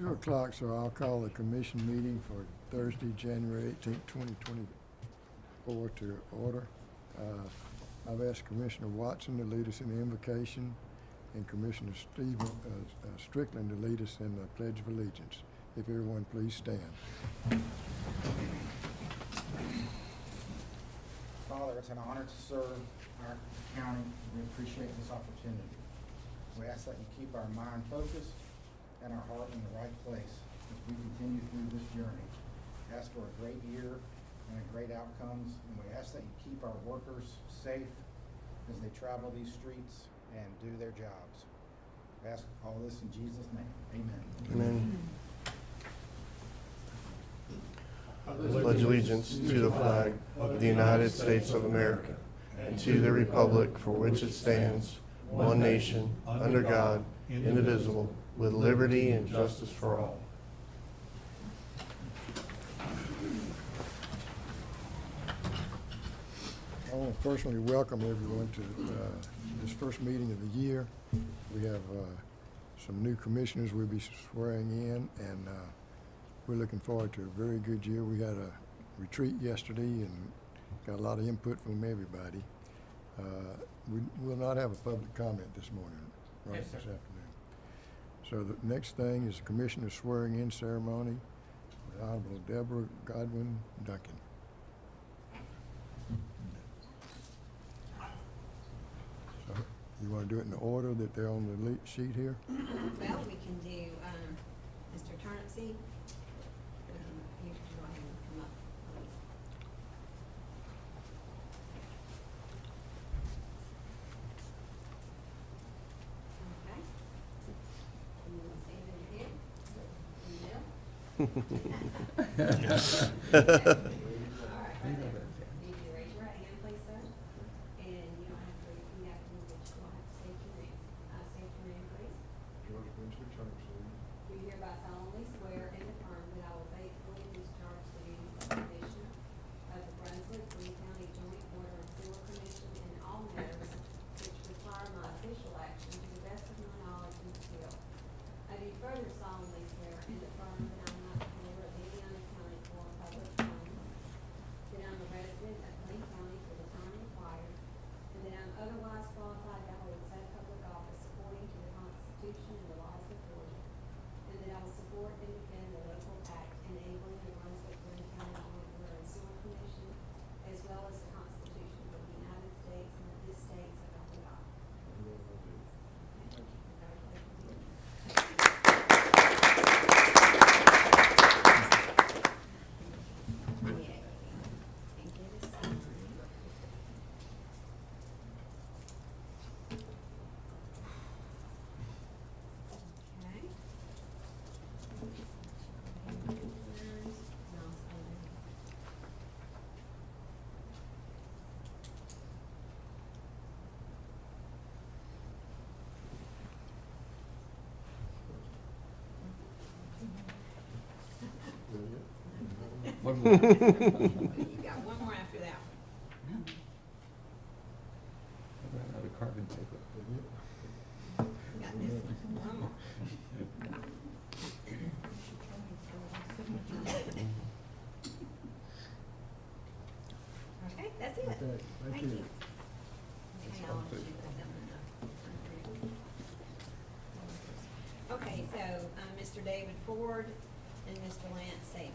2 o'clock, so I'll call the commission meeting for Thursday, January 18th, 2024 to order. I've asked Commissioner Watson to lead us in the invocation and Commissioner Strickland to lead us in the Pledge of Allegiance. If everyone please stand. Father, it's an honor to serve our county. We appreciate this opportunity. We ask that you keep our mind focused and our heart in the right place as we continue through this journey. We ask for a great year and a great outcomes, and we ask that you keep our workers safe as they travel these streets and do their jobs. We ask all this in Jesus' name. Amen. Amen. I pledge allegiance to the flag of the United States of America and to the republic for which it stands, one nation, under God, indivisible, with liberty and justice for all. I want to personally welcome everyone to this first meeting of the year. We have some new commissioners we'll be swearing in, and we're looking forward to a very good year. We had a retreat yesterday and got a lot of input from everybody. We will not have a public comment this morning, right? Yes, sir. This afternoon. So the next thing is the commissioner swearing in ceremony with Honorable Deborah Godwin Duncan. So you want to do it in the order that they're on the sheet here? Well, we can do Mr. Turnipseed. You can go ahead and come up, please. Okay. And you want to stand in your head? In the middle? All right, right there. Need you to raise your right hand, please, sir. And you don't have to repeat after me, but you will have to state your name. State your name, please. George Brunswick, Do hereby solemnly swear and affirm that I will faithfully discharge the duties of Commissioner of the Brunswick-Glynn County Joint Water and Sewer Commission in all matters which require my official action to the best of my knowledge and skill. I do further solemnly swear and affirm that I am not the holder of any unaccounted for public funds, that I am a resident of Glynn County for the time required, and that I am otherwise qualified to hold said public office according to the Constitution and the laws of Georgia, and that I will support and defend the local act enabling the Brunswick-Glynn County Joint Water and Sewer Commission, as well as the Constitution of the United States and of this state, so help me God. One more. You got one more after that one. I ran out of carbon paper. You got this one. One more. Okay, that's it. Okay, thank you. Okay, I'll shoot that. Okay, so, Mr. David Ford and Mr. Lance Saban.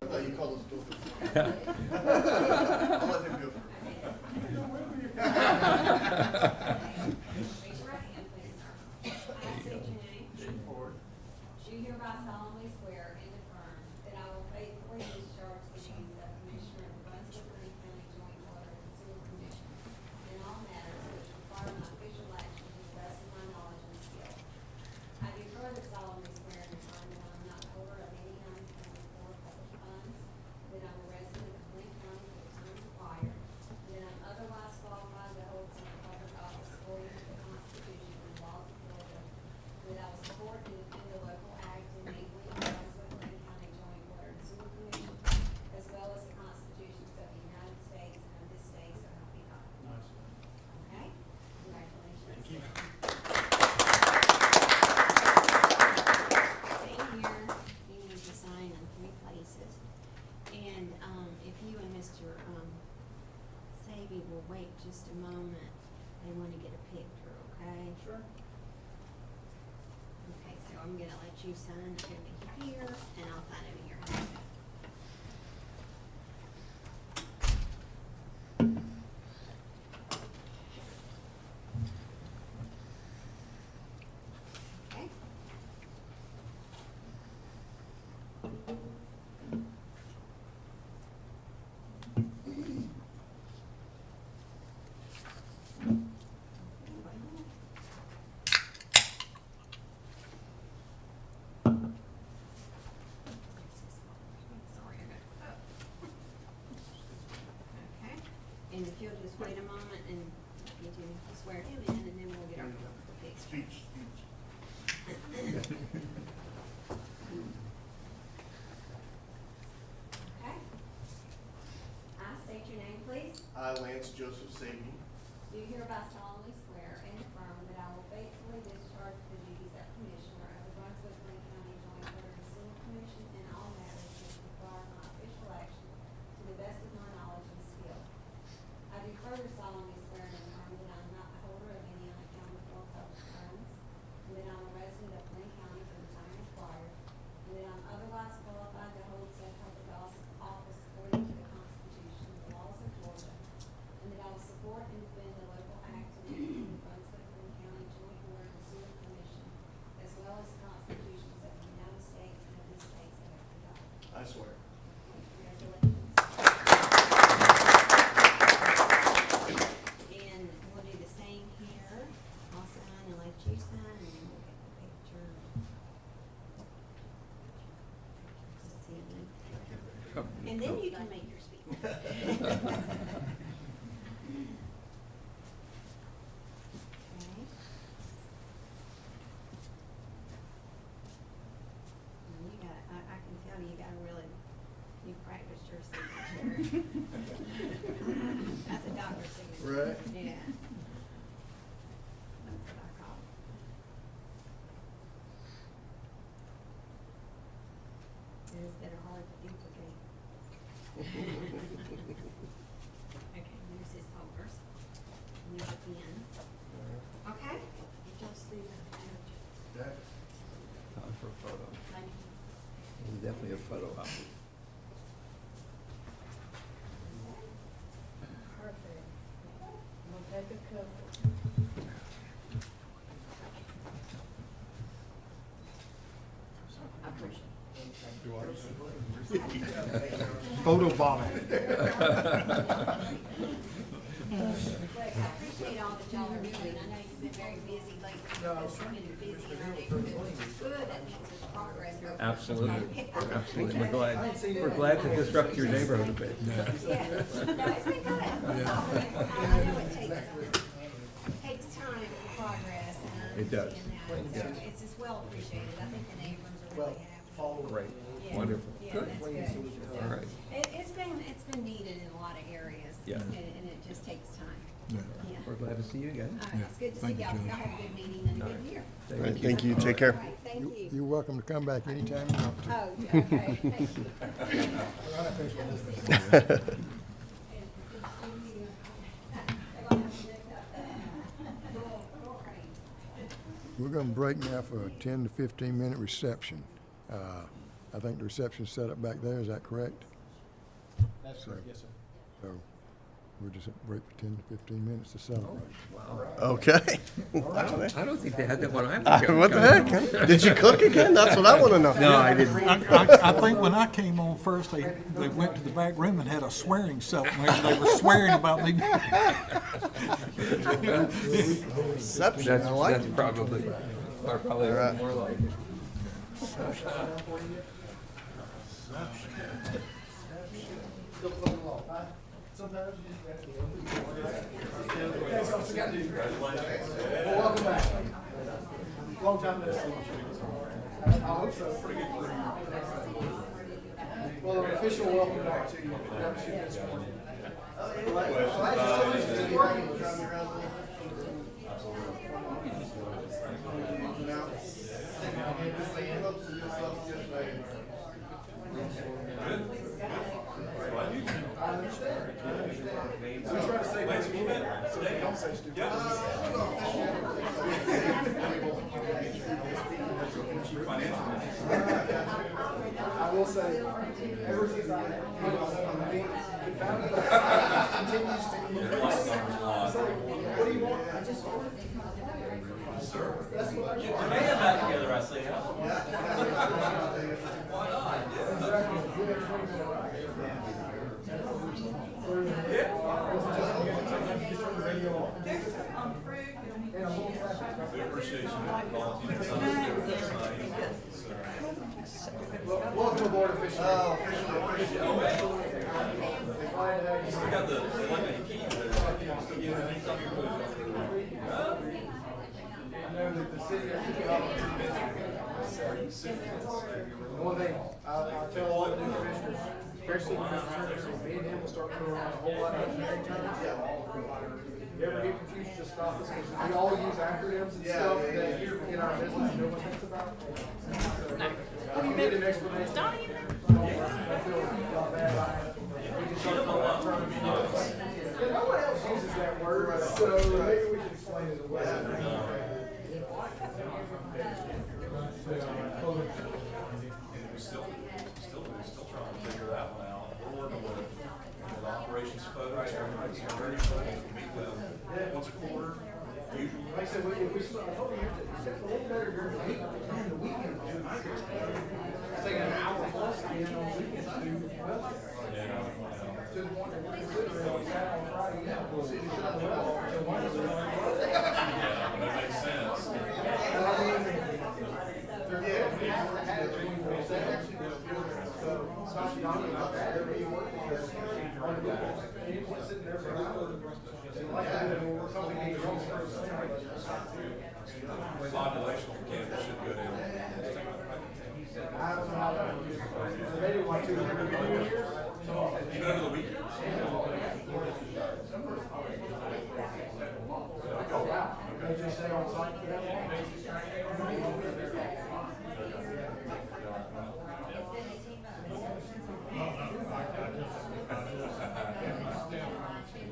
I thought you called us both. I'll let him go. Raise your right hand, please, sir. I state your name. Jake Ford. Do hereby solemnly swear and affirm that I will faithfully discharge the duties of Commissioner of the Brunswick-Glynn County Joint Water and Sewer Commission in all matters which require my official action to the best of my knowledge and skill. I do further solemnly swear and affirm that I am not the holder of any unaccounted for public funds, that I am a resident of wait just a moment. They want to get a picture, okay? Sure. Okay, so I'm gonna let you sign over here, and I'll sign over your hand. Okay. Sorry, I got. Okay, and if you'll just wait a moment and get you to swear him in, and then we'll get our picture. Speech. Okay. I state your name, please. I, Lance Joseph Sabian, Do hereby solemnly swear and affirm that I will faithfully discharge the duties of Commissioner of the Brunswick-Glynn County Joint Water and Sewer Commission in all matters which require my official action to the best of my knowledge and skill. I do further solemnly swear and affirm that I am not the holder of any unaccounted for public funds, and that I am a resident of Glynn County for the time required, and that I am otherwise qualified to hold said public office according to the Constitution and the laws of Georgia, and that I will support and defend the local act and the Brunswick-Glynn County Joint Water and Sewer Commission, as well as the constitutions of the United States and of this state, so help me God. I swear. Congratulations. And we'll do the same here. I'll sign and let you sign, and then we'll get the picture. Just see me. And then you can make your speech. Okay. And you got, I can tell you got a really, you practiced your signature. That's a doctor's signature. Right. Yeah. That's what I call it. Those that are hard to duplicate. Okay, here's his folders. Here's the pen. Okay? You just do that. Okay. Time for a photo. Thank you. It's definitely a photo op. Perfect. We'll take a couple. I appreciate Photo bombing. Look, I appreciate all that y'all are doing. I know you've been very busy lately. It's been busy in our neighborhood, which is good. That means there's progress. Absolutely, absolutely. We're glad to disrupt your neighborhood a bit. Yeah, no, it's been good. I know it takes time for progress, and I It does. understand that. So it's just well appreciated. I think the neighbors are really happy. Great, Yeah. wonderful, Yeah, good. that's good. All right. It's been needed in a lot of areas. Yeah. And it just takes time. Yeah. Yeah. We're glad to see you again. All right, it's good to see Thank you, y'all. Julie. Y'all have a good meeting and a good year. Right, thank you. Take care. All right, thank you. You're welcome to come back anytime you want to. Oh, okay, thank you. We're gonna break now for a 10 to 15-minute reception. I think the reception's set up back there, is that correct? That's correct, yes, sir. So we'll just break for 10 to 15 minutes to celebrate. Okay. I don't think they had that when I was. What the heck? Did you cook again? That's what I want to know. No, I didn't. I think when I came on first, they went to the back room and had a swearing cell. They were swearing about me. Reception. That's, I like that's it. probably Right. more like it. Welcome back. Long time no see. I hope so. Pretty good. Well, an official welcome back to you. I will say, ever since I the family continues to increase. So, what do you want? I just want. That's what I want. Get your man back together, I see. Why not? We appreciate you Welcome aboard officially. We got the key I know that the city one thing I tell all the new commissioners, especially when me and him will start throwing around a whole lot of engineering terms. If you ever get confused, just stop us, because we all use acronyms and stuff that in our business no one thinks about. So, we need an explanation. I feel bad. We can start throwing around terms. Yeah, no one else uses that word, so maybe we can explain it away. We're still trying to figure that one out. We're working with operations folks, everybody's ready to meet them once a quarter, usually. Like I said, we still, I told you, it's a little better during the week, during the weekend. It's like an hour plus again on weekends to do well. To the point that we're considering we sat on Friday, we'll see the shut well until Wednesday. Yeah, that makes sense. And I mean, they're had it 24/7, so it's not about that, every work because on the weekends, and you're just sitting there for an hour. Like that, or something ain't wrong. Population of Canada should go down. I don't know how that is. Maybe like 2 years. Even over the weekend. Oh, wow. They just stay on site for that long?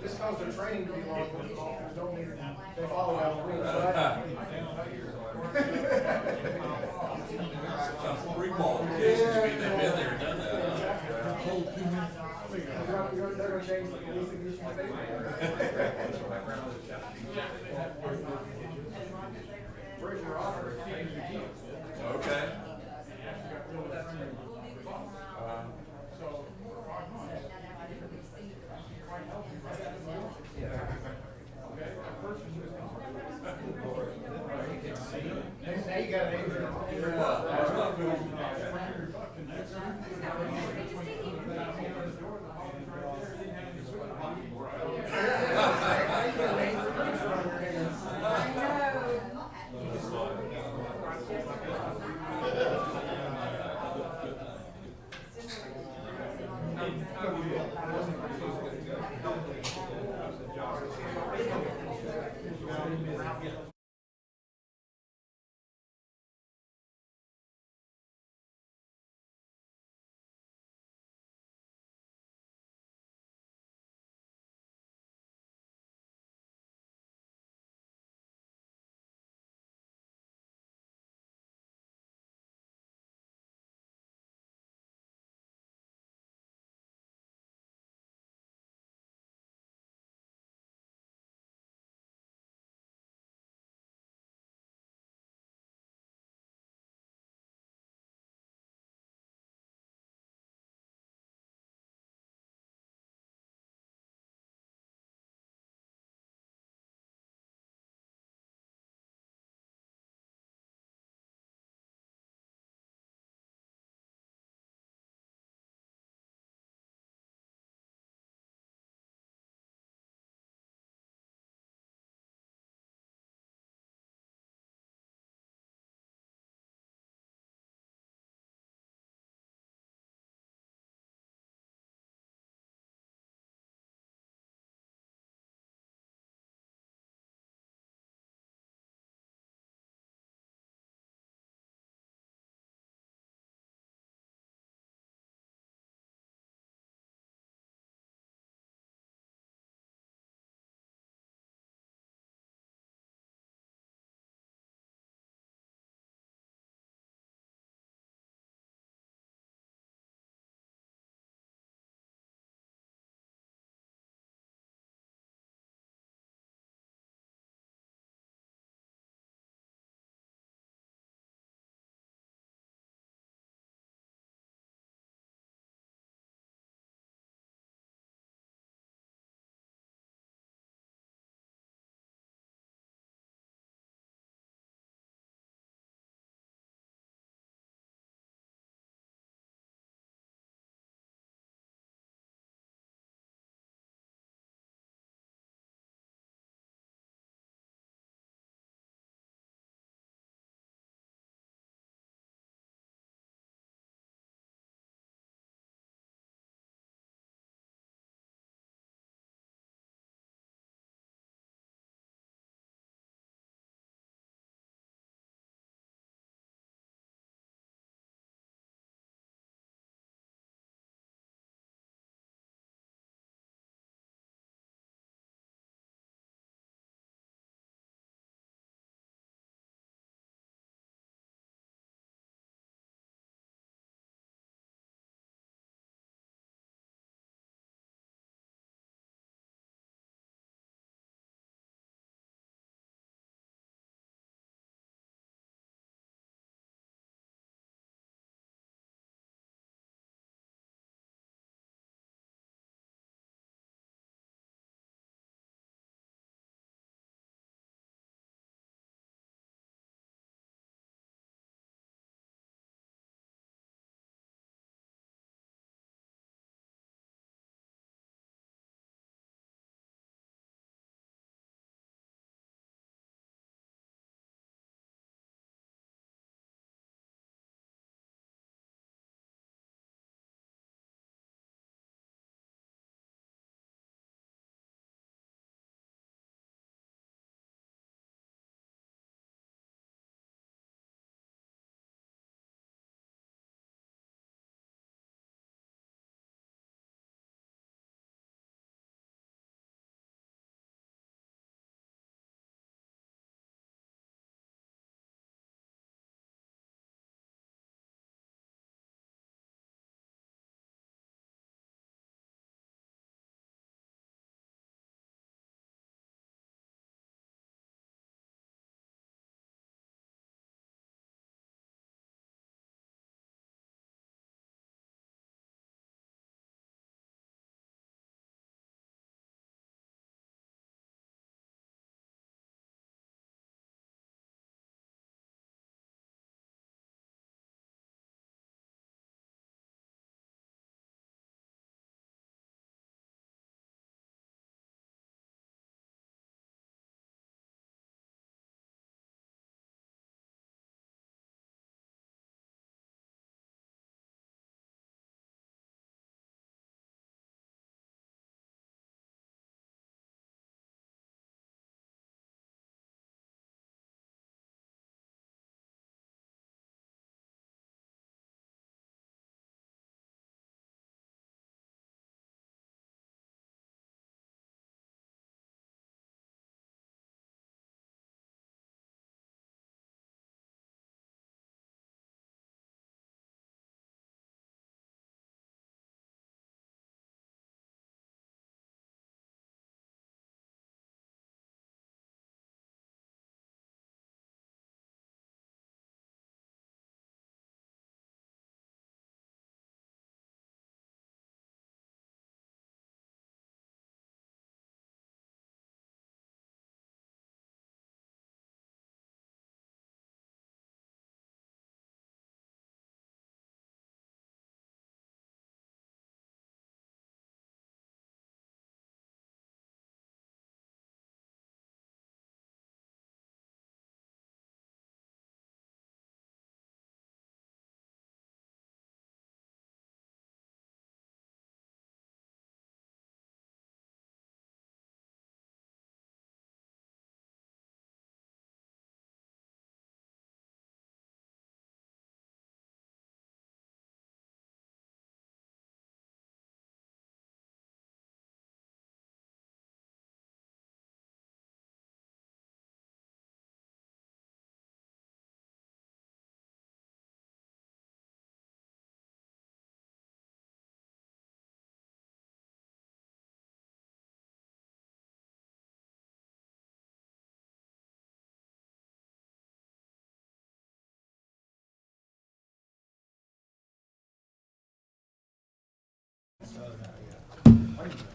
This causes their training to be long, but the officers don't need, they follow out the rules, right? Sometimes pre-qualifications mean they've been there and done that. They're gonna change the policing issue. Where's your honor? Okay. Now you got an injury.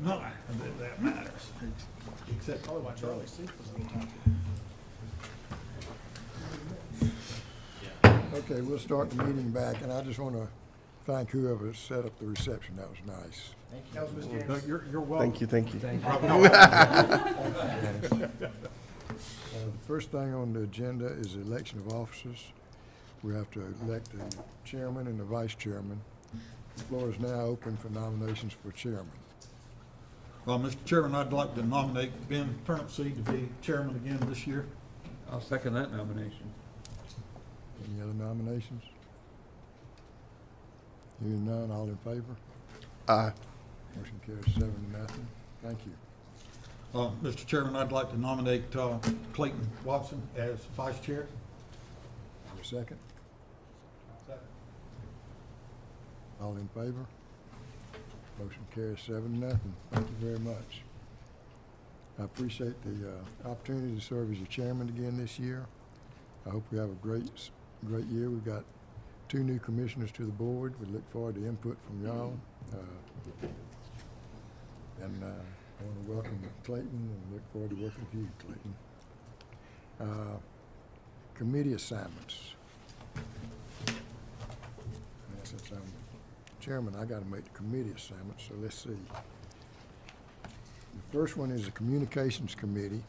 nothing that matters, except Probably why Charlie Seat was on top. Okay, we'll start the meeting back, and I just want to thank whoever set up the reception. That was nice. Thank you. That was Ms. Janice. you're welcome. Thank you. The first thing on the agenda is the election of officers. We have to elect the chairman and the vice chairman. The floor is now open for nominations for chairman. Well, Mr. Chairman, I'd like to nominate Ben Turnipseed to be chairman again this year. I'll second that nomination. Any other nominations? Hearing none, all in favor? Aye. Motion carries 7-0. Thank you. Mr. Chairman, I'd like to nominate Clayton Watson as vice chair. Your second? All in favor? Motion carries 7-0. Thank you very much. I appreciate the opportunity to serve as your chairman again this year. I hope we have a great year. We've got 2 new commissioners to the board. We look forward to input from y'all. And I want to welcome Clayton and look forward to working with you, Clayton. Committee assignments. And since I'm chairman, I got to make the committee assignments, so let's see. The first one is the Communications Committee.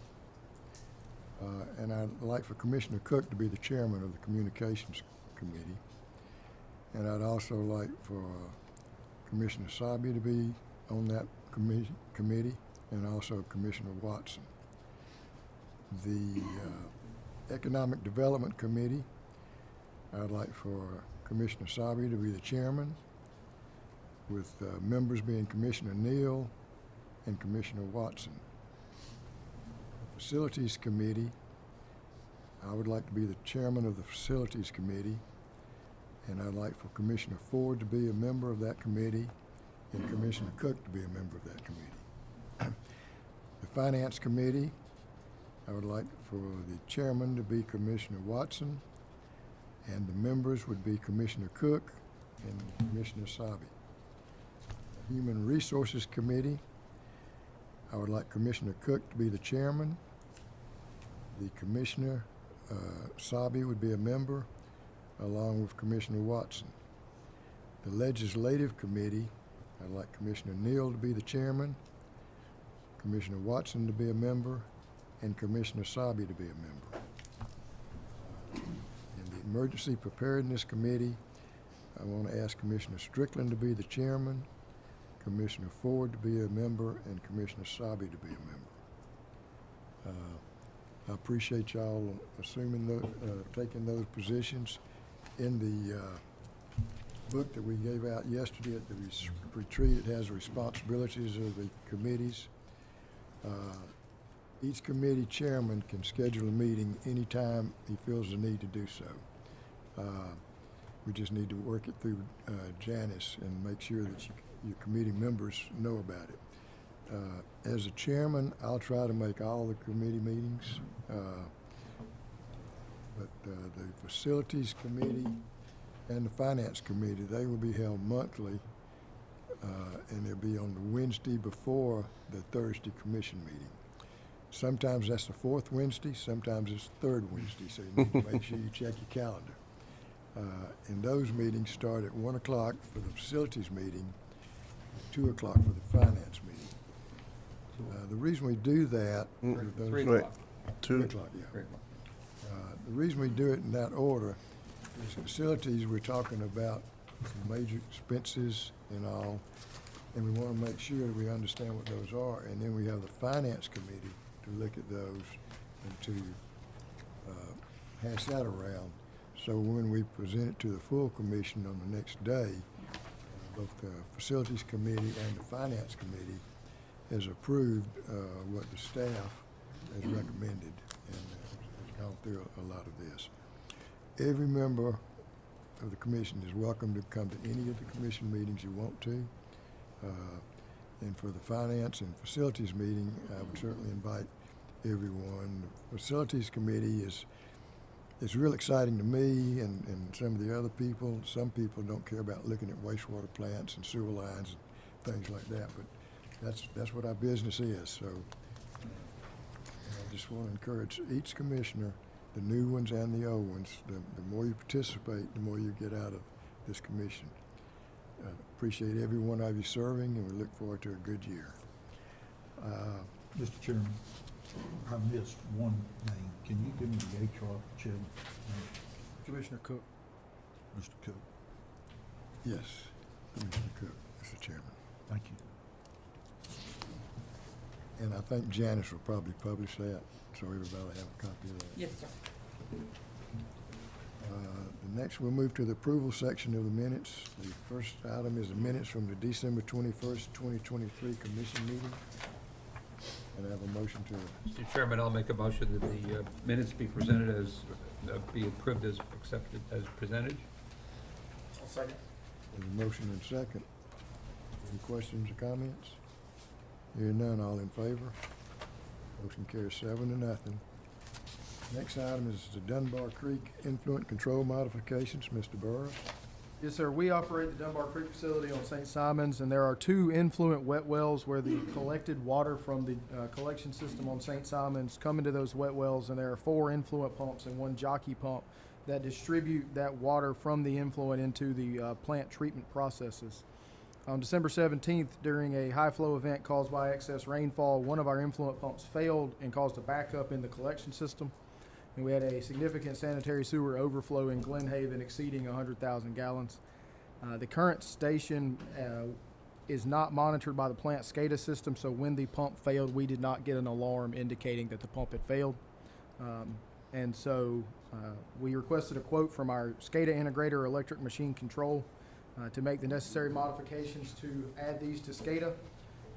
And I'd like for Commissioner Cook to be the chairman of the Communications Committee. And I'd also like for Commissioner Sabi to be on that committee, and also Commissioner Watson. The Economic Development Committee, I'd like for Commissioner Sabi to be the chairman, with members being Commissioner Neal and Commissioner Watson. Facilities Committee, I would like to be the chairman of the Facilities Committee, and I'd like for Commissioner Ford to be a member of that committee and Commissioner Cook to be a member of that committee. The Finance Committee, I would like for the chairman to be Commissioner Watson, and the members would be Commissioner Cook and Commissioner Sabi. The Human Resources Committee, I would like Commissioner Cook to be the chairman. The Commissioner Sabi would be a member, along with Commissioner Watson. The Legislative Committee, I'd like Commissioner Neal to be the chairman, Commissioner Watson to be a member, and Commissioner Sabi to be a member. In the Emergency Preparedness Committee, I want to ask Commissioner Strickland to be the chairman, Commissioner Ford to be a member, and Commissioner Sabi to be a member. I appreciate y'all assuming taking those positions. In the book that we gave out yesterday at the retreat, it has responsibilities of the committees. Each committee chairman can schedule a meeting anytime he feels the need to do so. We just need to work it through Janice and make sure that your committee members know about it. As a chairman, I'll try to make all the committee meetings, but the Facilities Committee and the Finance Committee, they will be held monthly, and they'll be on the Wednesday before the Thursday commission meeting. Sometimes that's the 4th Wednesday, sometimes it's the 3rd Wednesday, so you need to make sure you check your calendar. And those meetings start at 1 o'clock for the Facilities meeting, 2 o'clock for the Finance meeting. The reason we do that, 3 Wait, o'clock. 2. 3 o'clock, yeah. 3 o'clock. The reason we do it in that order is Facilities, we're talking about some major expenses and all, and we want to make sure that we understand what those are. And then we have the Finance Committee to look at those and to hash that around. So when we present it to the full commission on the next day, both the Facilities Committee and the Finance Committee has approved what the staff has recommended and has gone through a lot of this. Every member of the commission is welcome to come to any of the commission meetings you want to. And for the Finance and Facilities meeting, I would certainly invite everyone. The Facilities Committee is real exciting to me and some of the other people. Some people don't care about looking at wastewater plants and sewer lines and things like that, but That's what our business is, so I just want to encourage each commissioner, the new ones and the old ones, the more you participate, the more you get out of this commission. Appreciate every one of you serving, and we look forward to a good year. Mr. Chairman, I missed one name. Can you give me the HR chairman? Commissioner Cook. Mr. Cook, Yes, Commissioner Cook, Mr. Chairman. thank you. And I think Janice will probably publish that, so everybody will have a copy of that. Yes, sir. Next, we'll move to the approval section of the minutes. The first item is the minutes from the December 21st, 2023 commission meeting. And I have a motion to, Mr. Chairman, I'll make a motion that the minutes be presented as, be approved as accepted, as presented. I'll second. there's a motion and second. Any questions or comments? Hearing none, all in favor? Motion carries 7-0. Next item is the Dunbar Creek influent control modifications. Mr. Burrows. Yes, sir. We operate the Dunbar Creek facility on St. Simons, and there are 2 influent wet wells where the collected water from the collection system on St. Simons come into those wet wells, and there are 4 influent pumps and 1 jockey pump that distribute that water from the influent into the plant treatment processes. On December 17th, during a high flow event caused by excess rainfall, one of our influent pumps failed and caused a backup in the collection system. And we had a significant sanitary sewer overflow in Glen Haven exceeding 100,000 gallons. The current station is not monitored by the plant SCADA system, so when the pump failed, we did not get an alarm indicating that the pump had failed. And so we requested a quote from our SCADA integrator, electric machine control, to make the necessary modifications to add these to SCADA.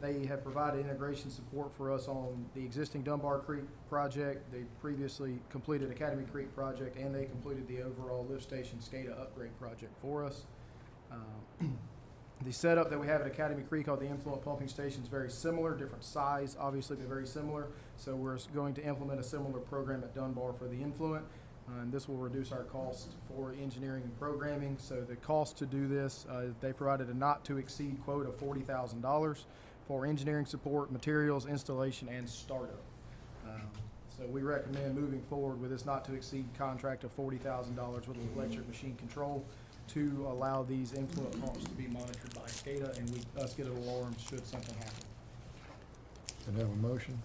They have provided integration support for us on the existing Dunbar Creek project. They previously completed Academy Creek project, and they completed the overall lift station SCADA upgrade project for us. The setup that we have at Academy Creek on the influent pumping station is very similar, different size, obviously, but very similar. So we're going to implement a similar program at Dunbar for the influent. And this will reduce our cost for engineering and programming. So the cost to do this, they provided a not-to-exceed quote of $40,000 for engineering support, materials, installation, and startup. So we recommend moving forward with this not-to-exceed contract of $40,000 with electric machine control to allow these influent pumps to be monitored by SCADA, and us get an alarm should something happen. Can I have a motion?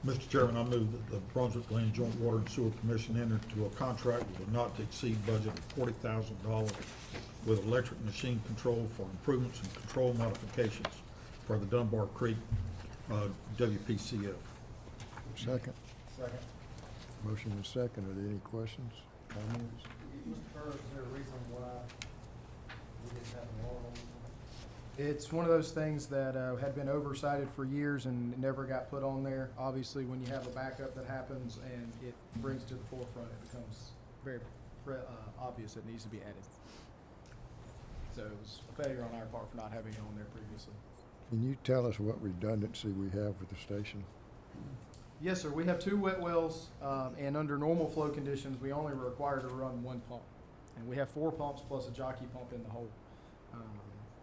Mr. Chairman, I move that the Brunswick-Glynn Joint Water and Sewer Commission enter into a contract with a not-to-exceed budget of $40,000 with electric machine control for improvements and control modifications for the Dunbar Creek WPCF. Second. Second. Motion and second. Are there any questions, comments? Mr. Burrows, is there a reason why we didn't have an alarm on this one? It's one of those things that had been oversighted for years and never got put on there. Obviously, when you have a backup that happens and it brings to the forefront, it becomes very obvious it needs to be added. So it was a failure on our part for not having it on there previously. Can you tell us what redundancy we have with the station? Yes, sir. We have 2 wet wells, and under normal flow conditions, we only are required to run 1 pump. And we have 4 pumps plus a jockey pump in the hole.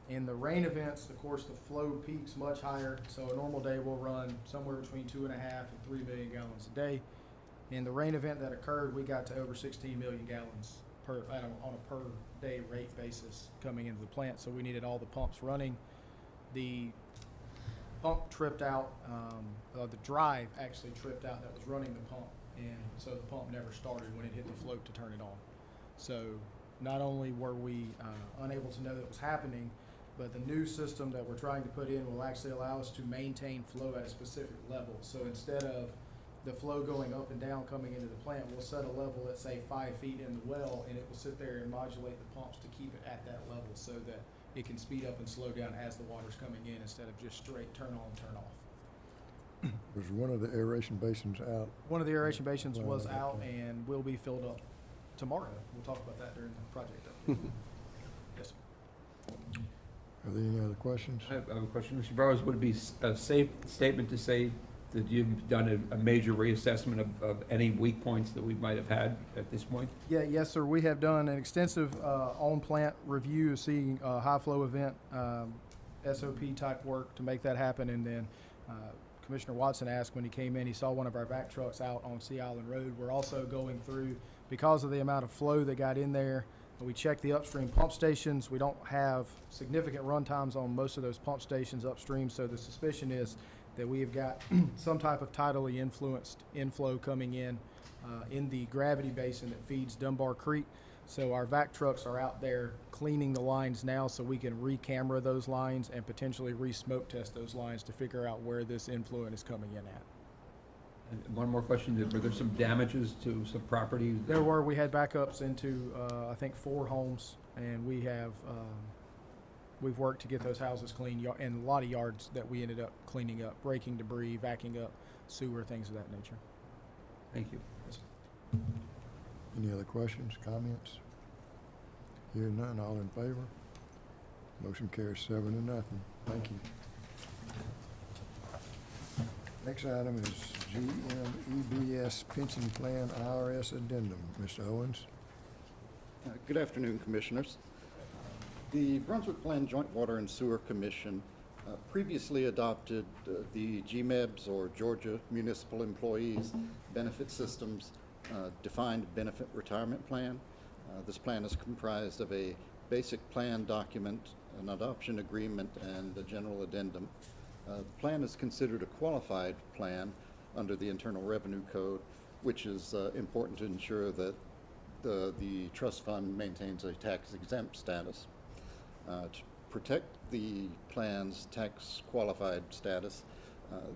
In the rain events, of course, the flow peaks much higher, so a normal day will run somewhere between 2.5 and 3 million gallons a day. In the rain event that occurred, we got to over 16 million gallons on a per day rate basis coming into the plant, so we needed all the pumps running. The pump tripped out, the drive actually tripped out that was running the pump, and so the pump never started when it hit the float to turn it on. So not only were we unable to know that it was happening, but the new system that we're trying to put in will actually allow us to maintain flow at a specific level. So instead of the flow going up and down coming into the plant, we'll set a level at say 5 feet in the well, and it will sit there and modulate the pumps to keep it at that level so that it can speed up and slow down as the water's coming in instead of just straight turn on, turn off. Was one of the aeration basins out? One of the aeration basins Well, was okay. out and will be filled up tomorrow. We'll talk about that during the project update. Yes, sir. Are there any other questions? I have a question. Mr. Burrows, would it be a safe statement to say that you've done a major reassessment of any weak points that we might have had at this point? Yeah, yes, sir. We have done an extensive on-plant review, seeing a high-flow event SOP type work to make that happen. And then Commissioner Watson asked when he came in, he saw one of our vac trucks out on Sea Island Road. We're also going through, because of the amount of flow that got in there, we checked the upstream pump stations. We don't have significant run times on most of those pump stations upstream, so the suspicion is that we have got some type of tidally influenced inflow coming in the gravity basin that feeds Dunbar Creek. So our vac trucks are out there cleaning the lines now so we can re-camera those lines and potentially re-smoke test those lines to figure out where this influent is coming in at. And one more question, were there some damages to some property? We had backups into, I think 4 homes, and we have, we've worked to get those houses clean, and a lot of yards that we ended up cleaning up, breaking debris, vacuuming up sewer, things of that nature. Thank you. Any other questions, comments? Hearing none, all in favor? Motion carries 7-0. Thank you. Next item is GMEBS Pension Plan IRS Addendum. Mr. Owens? Good afternoon, Commissioners. The Brunswick-Glynn Joint Water and Sewer Commission previously adopted the GMEBS, or Georgia Municipal Employees Benefit Systems Defined Benefit Retirement Plan. This plan is comprised of a basic plan document, an adoption agreement, and a general addendum. The plan is considered a qualified plan under the Internal Revenue Code, which is important to ensure that the trust fund maintains a tax-exempt status. To protect the plan's tax-qualified status,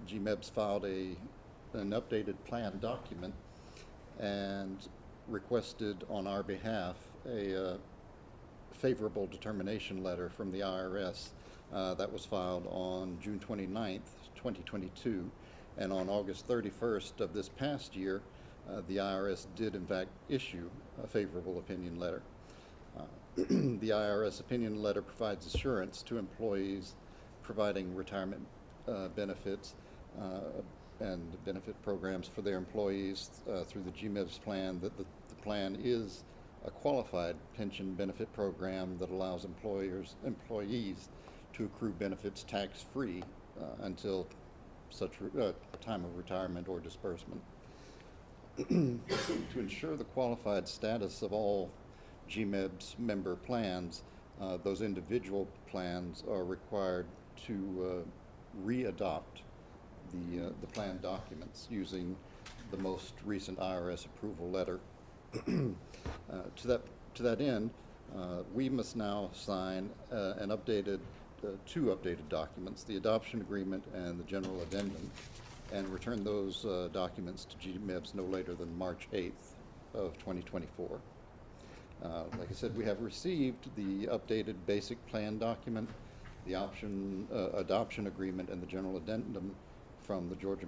GMEBS filed an updated plan document and requested on our behalf a favorable determination letter from the IRS. That was filed on June 29th, 2022, and on August 31st of this past year, the IRS did in fact issue a favorable opinion letter. The IRS opinion letter provides assurance to employees providing retirement benefits and benefit programs for their employees through the GMEBS plan that the plan is a qualified pension benefit program that allows employees to accrue benefits tax-free until such time of retirement or disbursement. To ensure the qualified status of all GMEBS member plans, those individual plans are required to re-adopt the plan documents using the most recent IRS approval letter. To that end, we must now sign two updated documents, the adoption agreement and the general addendum, and return those documents to GMEBS no later than March 8th of 2024. Like I said, we have received the updated basic plan document, the adoption agreement, and the general addendum from the Georgia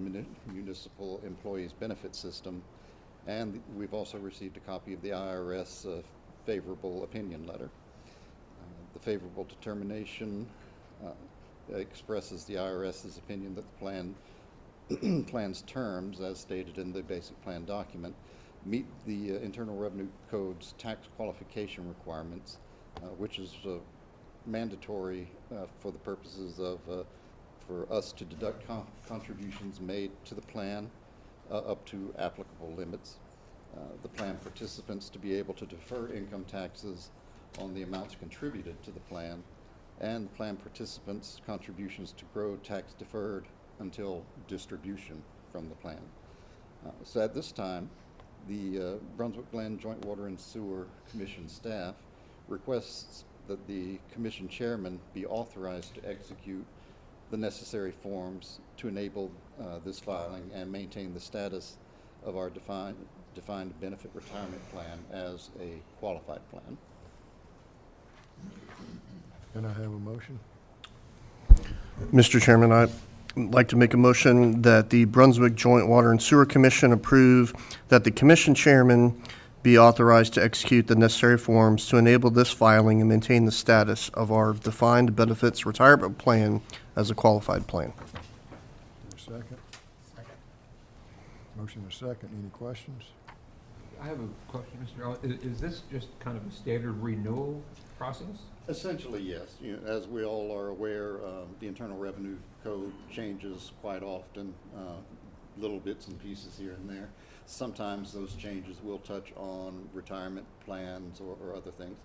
Municipal Employees Benefit System, and we've also received a copy of the IRS favorable opinion letter. The favorable determination expresses the IRS's opinion that the plan's terms, as stated in the basic plan document, meet the Internal Revenue Code's tax qualification requirements, which is mandatory for the purposes of for us to deduct contributions made to the plan up to applicable limits. The plan participants to be able to defer income taxes on the amounts contributed to the plan, and plan participants' contributions to grow tax deferred until distribution from the plan. So at this time, the Brunswick-Glynn Joint Water and Sewer Commission staff requests that the Commission Chairman be authorized to execute the necessary forms to enable this filing and maintain the status of our defined benefit retirement plan as a qualified plan. Can I have a motion? Mr. Chairman, I'd like to make a motion that the Brunswick Joint Water and Sewer Commission approve that the Commission Chairman be authorized to execute the necessary forms to enable this filing and maintain the status of our defined benefits retirement plan as a qualified plan. Second? Second. Motion is second. Any questions? I have a question, Mr. Owen. Is this just kind of a standard renewal process? Essentially, yes. As we all are aware, the Internal Revenue Code changes quite often, little bits and pieces here and there. Sometimes those changes will touch on retirement plans or other things.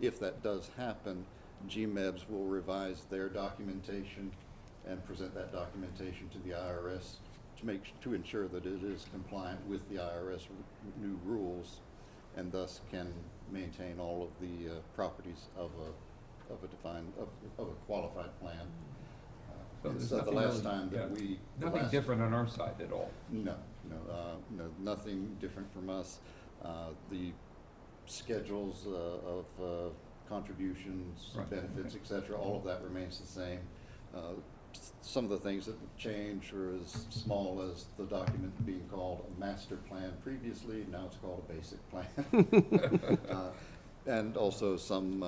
If that does happen, GMEBs will revise their documentation and present that documentation to the IRS to ensure that it is compliant with the IRS new rules, and thus can maintain all of the properties of a qualified plan. there's So the nothing last really- time that yeah, Nothing different on our side at all? No, nothing different from us. The schedules of contributions, Right, benefits, okay. et cetera, all of that remains the same. Some of the things that change are as small as the document being called a master plan previously, now it's called a basic plan. And also some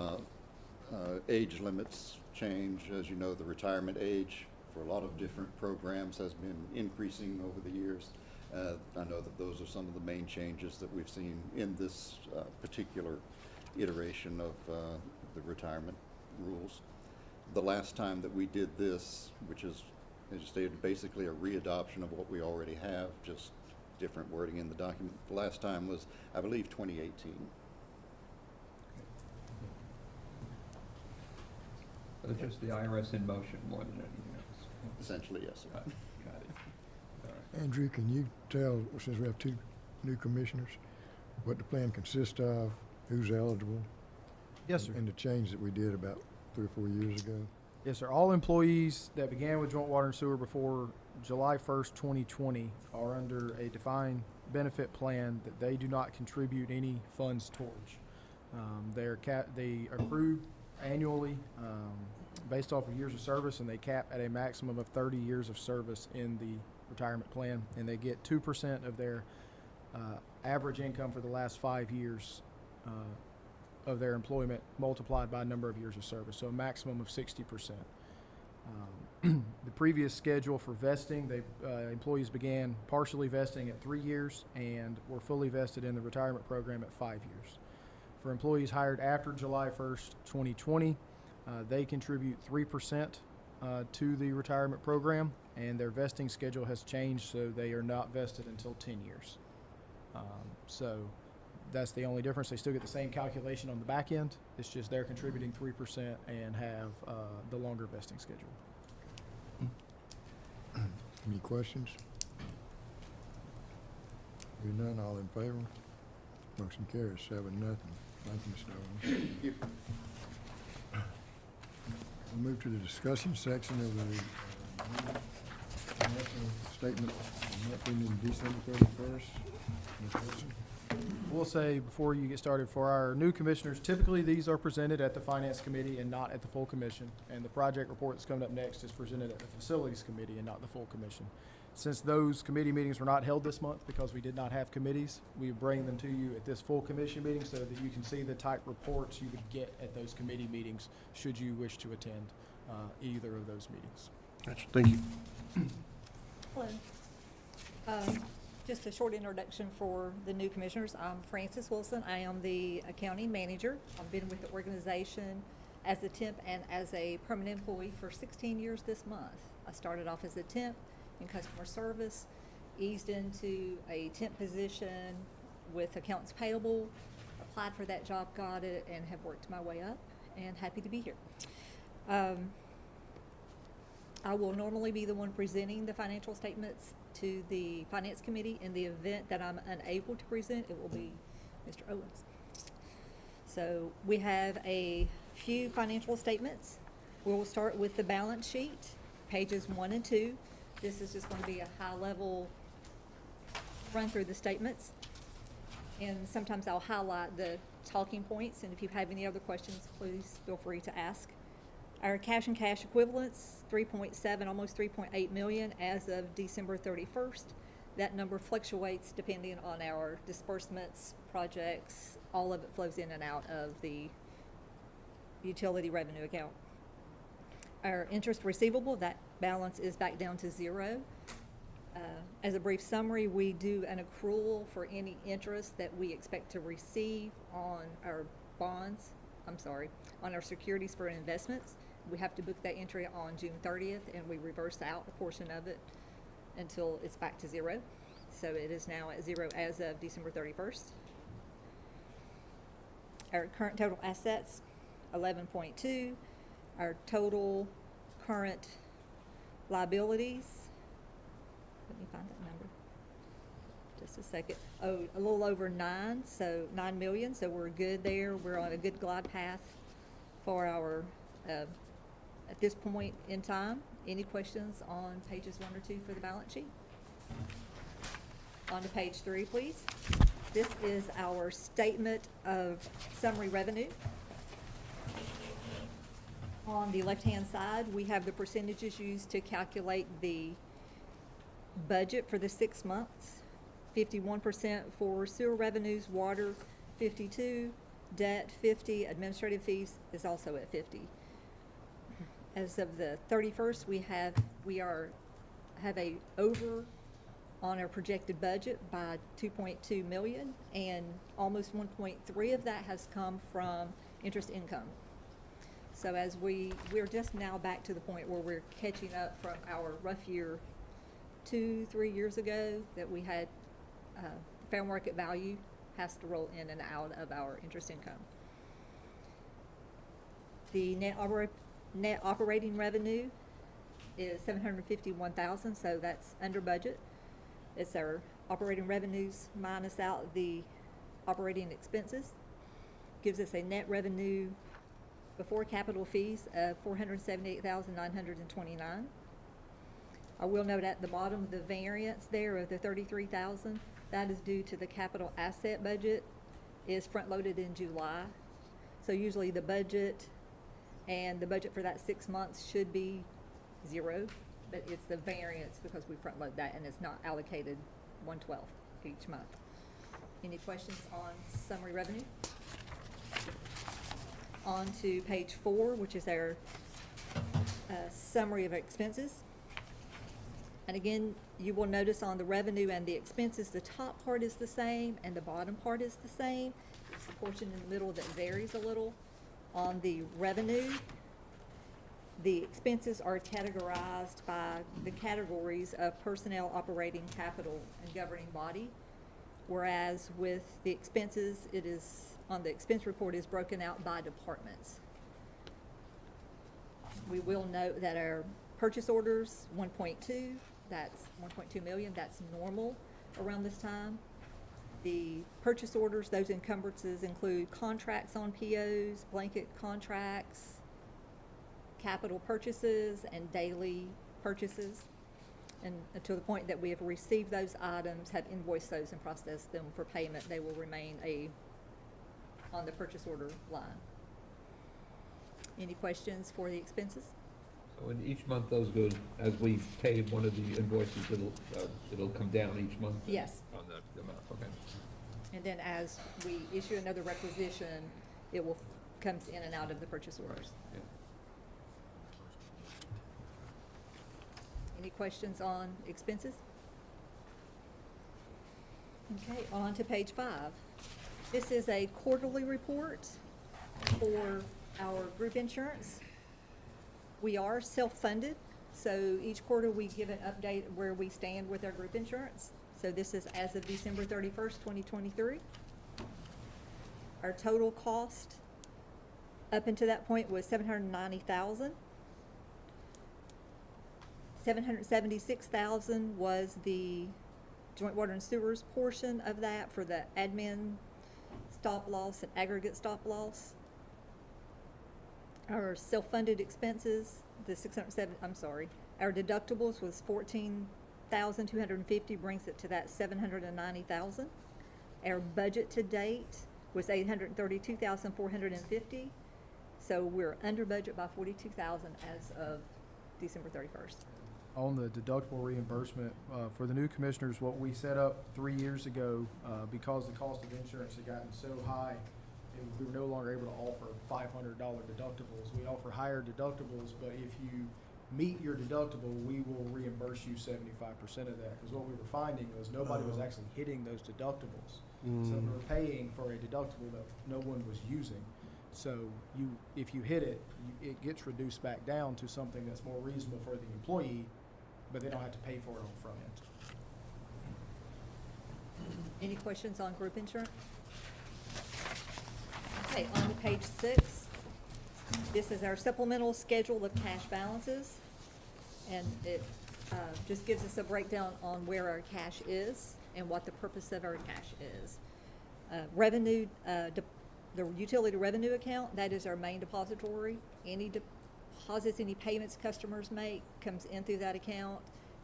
age limits change. As you know, the retirement age for a lot of different programs has been increasing over the years. I know that those are some of the main changes that we've seen in this particular iteration of the retirement rules. The last time that we did this, which is, as you stated, basically a readoption of what we already have, just different wording in the document. The last time was, I believe, 2018. So it's just the IRS in motion more than anything else? Essentially, yes, sir. Got it. All right. Andrew, can you tell, since we have two new commissioners, what the plan consists of, who's eligible? Yes, sir. And the change that we did about 3 or 4 years ago? Yes, sir. All employees that began with joint water and sewer before July 1st, 2020 are under a defined benefit plan that they do not contribute any funds towards. They accrue annually based off of years of service, and they cap at a maximum of 30 years of service in the retirement plan, and they get 2% of their average income for the last 5 years of their employment multiplied by number of years of service, so a maximum of 60%. The previous schedule for vesting, employees began partially vesting at 3 years and were fully vested in the retirement program at 5 years. For employees hired after July 1st, 2020, they contribute 3% to the retirement program, and their vesting schedule has changed, so they are not vested until 10 years. So that's the only difference. They still get the same calculation on the back end. It's just they're contributing 3% and have the longer vesting schedule. Any questions? Hearing none, all in favor? Motion carries 7-0. Thank you, Mr. Owens. Thank you. We'll move to the discussion section of the financial statement ending December 31st. Ms. Wilson? We'll say before you get started, for our new commissioners, typically these are presented at the Finance Committee and not at the full commission. And the project report that's coming up next is presented at the Facilities Committee and not the full commission. Since those committee meetings were not held this month because we did not have committees, we bring them to you at this full commission meeting so that you can see the type reports you would get at those committee meetings should you wish to attend either of those meetings. Gotcha. Thank you. Hello. Just a short introduction for the new commissioners. I'm Frances Wilson. I am the accounting manager. I've been with the organization as a temp and as a permanent employee for 16 years this month. I started off as a temp in customer service, eased into a temp position with accounts payable, applied for that job, got it, and have worked my way up, and happy to be here. I will normally be the one presenting the financial statements to the Finance Committee. In the event that I'm unable to present, it will be Mr. Owens. So we have a few financial statements. We will start with the balance sheet, pages 1 and 2. This is just going to be a high-level run through the statements. And sometimes I'll highlight the talking points, and if you have any other questions, please feel free to ask. Our cash and cash equivalents, 3.7, almost 3.8 million as of December 31st. That number fluctuates depending on our disbursements, projects, all of it flows in and out of the utility revenue account. Our interest receivable, that balance is back down to 0. As a brief summary, we do an accrual for any interest that we expect to receive on our bonds, on our securities for investments. We have to book that entry on June 30th, and we reverse out a portion of it until it's back to zero. So it is now at zero as of December 31st. Our current total assets, 11.2. Our total current liabilities, let me find that number, just a second. Oh, a little over 9, so 9 million, so we're good there. We're on a good glide path for our, at this point in time. Any questions on pages 1 or 2 for the balance sheet? On to page 3, please. This is our statement of summary revenue. On the left-hand side, we have the percentages used to calculate the budget for the 6 months. 51% for sewer revenues, water 52, debt 50, administrative fees is also at 50. As of the 31st, we have a over on our projected budget by 2.2 million, and almost 1.3 of that has come from interest income. So as we're just now back to the point where we're catching up from our rough year 2-3 years ago that we had fair market value has to roll in and out of our interest income. The net operating revenue is $751,000, so that's under budget. It's our operating revenues minus out the operating expenses. Gives us a net revenue before capital fees of $478,929. I will note at the bottom of the variance there of the $33,000, that is due to the capital asset budget is front-loaded in July. So usually the budget and the budget for that 6 months should be zero, but it's the variance because we front-load that and it's not allocated 1/12 each month. Any questions on summary revenue? On to page 4, which is our summary of expenses. And again, you will notice on the revenue and the expenses, the top part is the same and the bottom part is the same. It's the portion in the middle that varies a little. On the revenue, the expenses are categorized by the categories of personnel, operating, capital, and governing body. Whereas with the expenses, it is, on the expense report, is broken out by departments. We will note that our purchase orders, 1.2, that's 1.2 million, that's normal around this time. The purchase orders, those encumbrances include contracts on POs, blanket contracts, capital purchases, and daily purchases. And to the point that we have received those items, have invoiced those and processed them for payment, they will remain on the purchase order line. Any questions for the expenses? So in each month those go, as we pay one of the invoices, it'll come down each month? Yes. On the amount, okay. And then as we issue another requisition, it will comes in and out of the purchase orders. Yeah. Any questions on expenses? Okay, on to page 5. This is a quarterly report for our group insurance. We are self-funded, so each quarter we give an update where we stand with our group insurance. So this is as of December 31st, 2023. Our total cost up until that point was $790,000. $776,000 was the joint water and sewers portion of that for the admin stop loss and aggregate stop loss. Our self-funded expenses, our deductibles was $14,250, brings it to that $790,000. Our budget to date was $832,450, so we're under budget by $42,000 as of December 31st. On the deductible reimbursement, for the new commissioners, what we set up 3 years ago, because the cost of insurance had gotten so high, we were no longer able to offer $500 deductibles. We offer higher deductibles, but if you meet your deductible, we will reimburse you 75% of that. Because what we were finding was nobody was actually hitting those deductibles. So we were paying for a deductible that no one was using. So if you hit it, it gets reduced back down to something that's more reasonable for the employee, but they don't have to pay for it on the front end. Any questions on group insurance? Okay, on to page 6. This is our supplemental schedule of cash balances, and it just gives us a breakdown on where our cash is and what the purpose of our cash is. Revenue, the utility revenue account, that is our main depository. Any deposits, any payments customers make comes in through that account,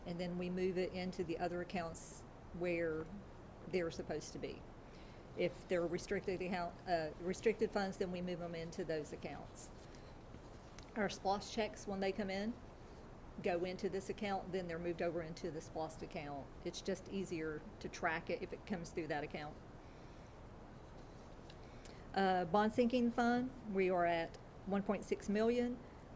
and then we move it into the other accounts where they're supposed to be. If they're restricted funds, then we move them into those accounts. Our SPOS checks, when they come in, go into this account, then they're moved over into the SPOS account. It's just easier to track it if it comes through that account. Bond sinking fund, we are at 1.6 million.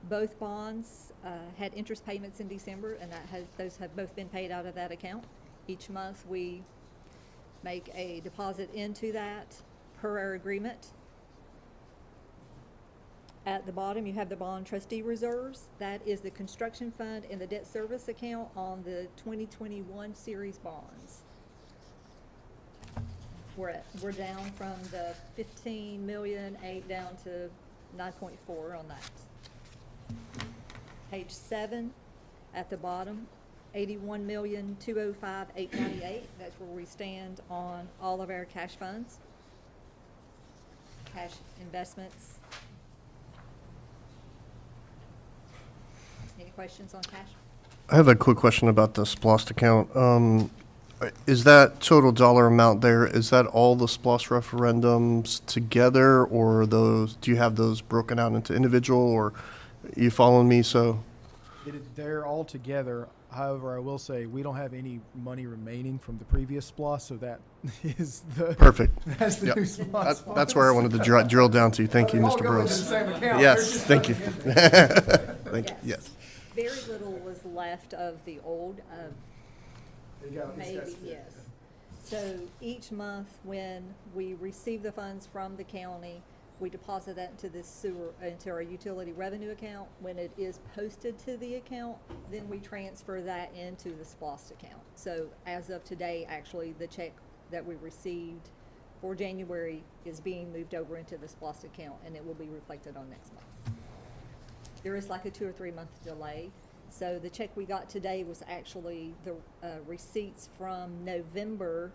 Both bonds had interest payments in December, and those have both been paid out of that account. Each month we make a deposit into that per our agreement. At the bottom, you have the bond trustee reserves. That is the construction fund and the debt service account on the 2021 series bonds. We're down from the 15 million, 8 down to 9.4 on that. Page 7, at the bottom, 81,205,898. That's where we stand on all of our cash funds, cash investments. Any questions on cash? I have a quick question about the SPLOST account. Is that total dollar amount there, is that all the SPLOST referendums together, or do you have those broken out into individual, or you following me? So They're all together. However, I will say we don't have any money remaining from the previous SPLOST, so that is the perfect. That's the Yep. new SPLOST. That's where I wanted to drill down to. Thank you, They all Mr. go into Burrows. the same account. Yes, thank you. Thank you. Yes. Very little was left of the old, maybe, yes. So each month when we receive the funds from the county, we deposit that into our utility revenue account. When it is posted to the account, then we transfer that into the SPLOST account. So as of today, actually, the check that we received for January is being moved over into the SPLOST account, and it will be reflected on next month. There is like a 2 or 3 month delay. So the check we got today was actually the receipts from November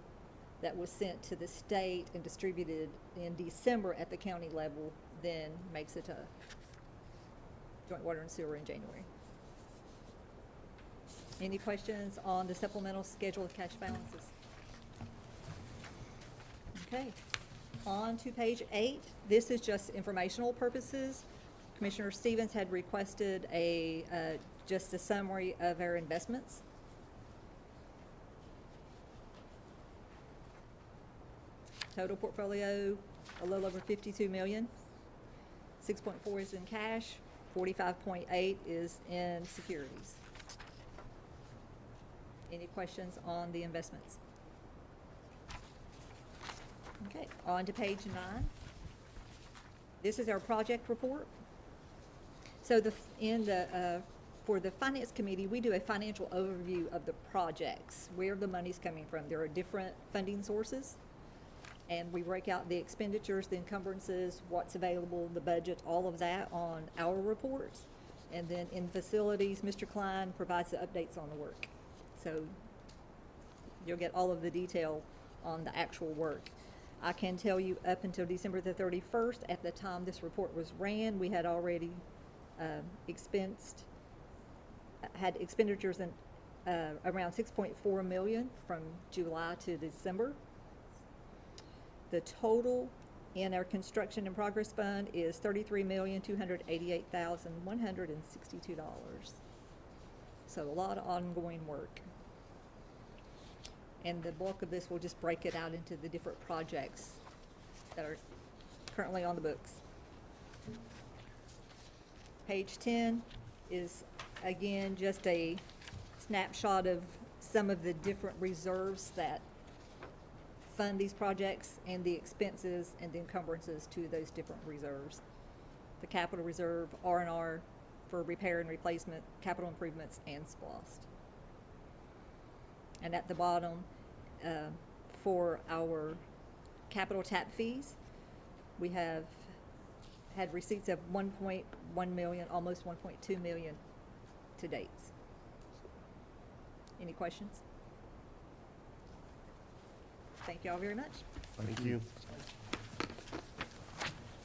that was sent to the state and distributed in December at the county level, then makes it to joint water and sewer in January. Any questions on the supplemental schedule of cash balances? Okay, on to page 8. This is just informational purposes. Commissioner Stevens had requested just a summary of our investments. Total portfolio, a little over 52 million. 6.4 is in cash, 45.8 is in securities. Any questions on the investments? Okay, on to page 9. This is our project report. So for the Finance Committee, we do a financial overview of the projects, where the money's coming from. There are different funding sources, and we break out the expenditures, the encumbrances, what's available, the budget, all of that on our reports. And then in facilities, Mr. Klein provides the updates on the work. So you'll get all of the detail on the actual work. I can tell you up until December the 31st, at the time this report was ran, we had already had expenditures in around 6.4 million from July to December. The total in our construction in progress fund is $33,288,162. So a lot of ongoing work. And the bulk of this will just break it out into the different projects that are currently on the books. Page 10 is again, just a snapshot of some of the different reserves that fund these projects and the expenses and the encumbrances to those different reserves. The capital reserve, R&R for repair and replacement, capital improvements, and SPOST. And at the bottom, for our capital tap fees, we have had receipts of 1.1 million, almost 1.2 million to date. Any questions? Thank you all very much. Thank you.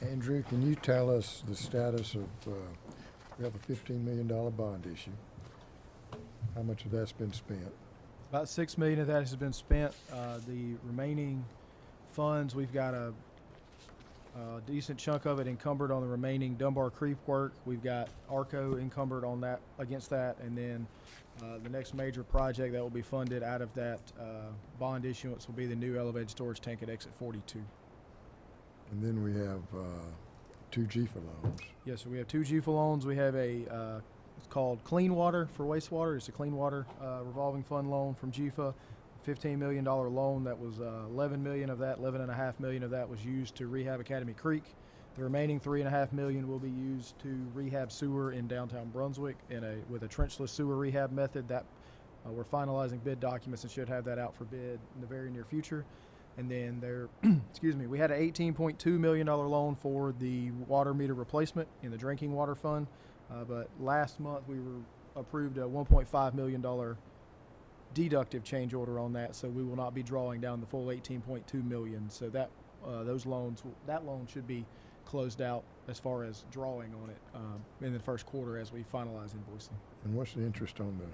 Andrew, can you tell us the status of, we have a $15 million bond issue. How much of that's been spent? About $6 million of that has been spent. The remaining funds, we've got a decent chunk of it encumbered on the remaining Dunbar Creek work. We've got ARCO encumbered on that, against that, and then the next major project that will be funded out of that bond issuance will be the new elevated storage tank at exit 42. And then we have 2 GFA loans. Yes, so we have 2 GFA loans. We have a it's called Clean Water for wastewater. It's a clean water revolving fund loan from GFA. $15 million loan. That was 11 million of that, 11.5 million of that was used to rehab Academy Creek. The remaining 3.5 million will be used to rehab sewer in downtown Brunswick with a trenchless sewer rehab method. That we're finalizing bid documents and should have that out for bid in the very near future. And then there, excuse me, we had an $18.2 million loan for the water meter replacement in the drinking water fund. But last month we were approved a $1.5 million deductive change order on that, so we will not be drawing down the full 18.2 million. So that that loan should be closed out as far as drawing on it in the first quarter as we finalize invoicing. And what's the interest on the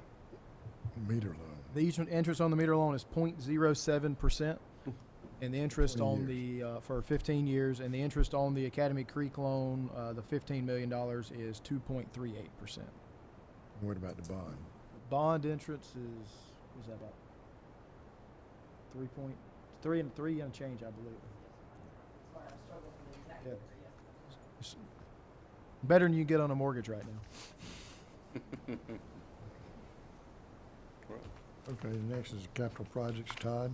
meter loan? The interest on the meter loan is 0.07%, and the interest on the for 15 years, and the interest on the Academy Creek loan, the $15 million is 2.38%. What about the bond? Bond interest is that about 3 and change, I believe. Yeah. It's better than you get on a mortgage right now. Okay, next is capital projects. Todd?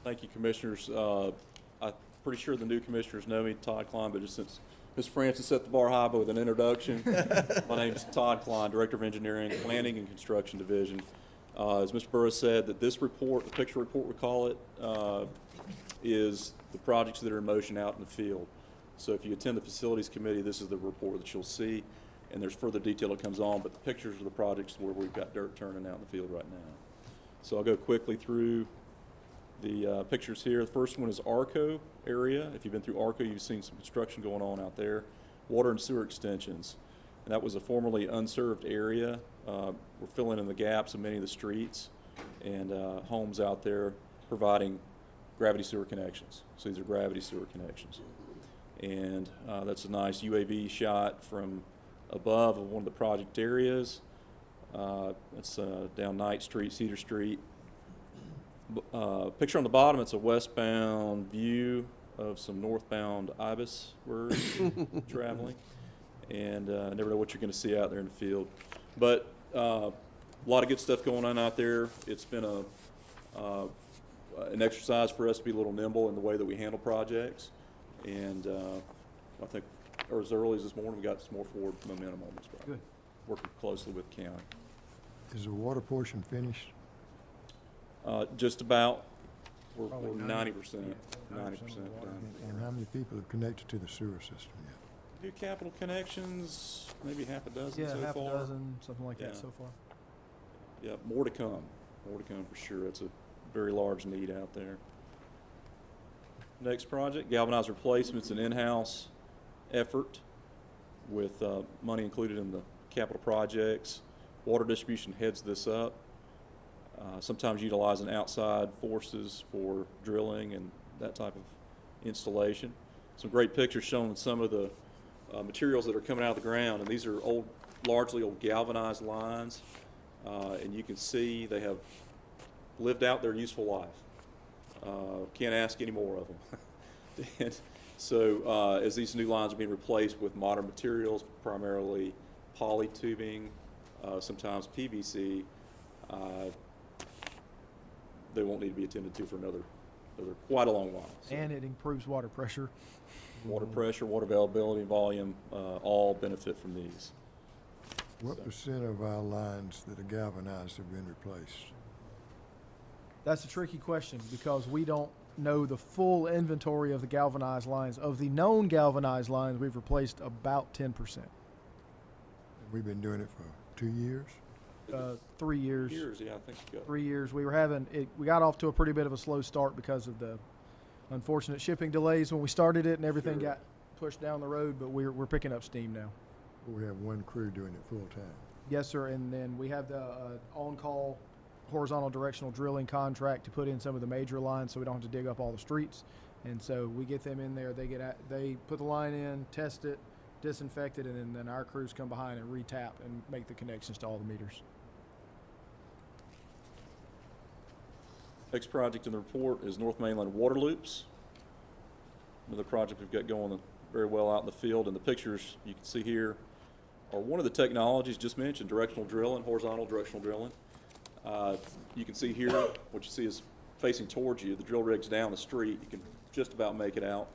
Thank you, Commissioners. I'm pretty sure the new Commissioners know me, Todd Klein, but just since Ms. Francis set the bar high with an introduction, my name is Todd Klein, Director of Engineering, Planning, and Construction Division. As Mr. Burris said, that this report, the picture report we call it, is the projects that are in motion out in the field. So if you attend the Facilities Committee, this is the report that you'll see, and there's further detail that comes on, but the pictures of the projects where we've got dirt turning out in the field right now. So I'll go quickly through the pictures here. The first one is ARCO area. If you've been through ARCO, you've seen some construction going on out there. Water and sewer extensions. And that was a formerly unserved area. We're filling in the gaps of many of the streets and homes out there, providing gravity sewer connections. So these are gravity sewer connections. And that's a nice UAV shot from above of one of the project areas. That's down Knight Street, Cedar Street. Picture on the bottom, it's a westbound view of some northbound ibis birds traveling. And never know what you're going to see out there in the field. But a lot of good stuff going on out there. It's been an exercise for us to be a little nimble in the way that we handle projects. And I think as early as this morning, we got some more forward momentum on this project. Good. Working closely with the county. Is the water portion finished? Just about. We're Probably 90%. 90% 90% done. And how many people have connected to the sewer system yet? New capital connections, maybe half a dozen Yeah, so half far. a dozen, something like that Yeah. so far. Yeah, more to come. More to come for sure. It's a very large need out there. Next project, galvanized replacements, an in-house effort with money included in the capital projects. Water distribution heads this up. Sometimes utilizing outside forces for drilling and that type of installation. Some great pictures showing some of the materials that are coming out of the ground, and these are largely old galvanized lines, and you can see they have lived out their useful life. Can't ask any more of them. And so as these new lines are being replaced with modern materials, primarily poly tubing, sometimes PVC, they won't need to be attended to for another quite a long while. So And it improves water pressure. water pressure, water availability, volume, all benefit from these. What percent of our lines that are galvanized have been replaced? That's a tricky question because we don't know the full inventory of the galvanized lines. Of the known galvanized lines, we've replaced about 10%. We've been doing it for 2 years? 3 years. Yeah, I think you got 3 years. We got off to a pretty bit of a slow start because of the unfortunate shipping delays when we started it and everything Sure. got pushed down the road, but we're picking up steam now. We have one crew doing it full time. Yes, sir, and then we have the on-call horizontal directional drilling contract to put in some of the major lines so we don't have to dig up all the streets. And so we get them in there, they put the line in, test it, disinfect it, and then our crews come behind and re-tap and make the connections to all the meters. Next project in the report is North Mainland Water Loops. Another project we've got going very well out in the field, and the pictures you can see here are one of the technologies just mentioned, directional drilling, horizontal directional drilling. You can see here, what you see is facing towards you, the drill rig's down the street, you can just about make it out,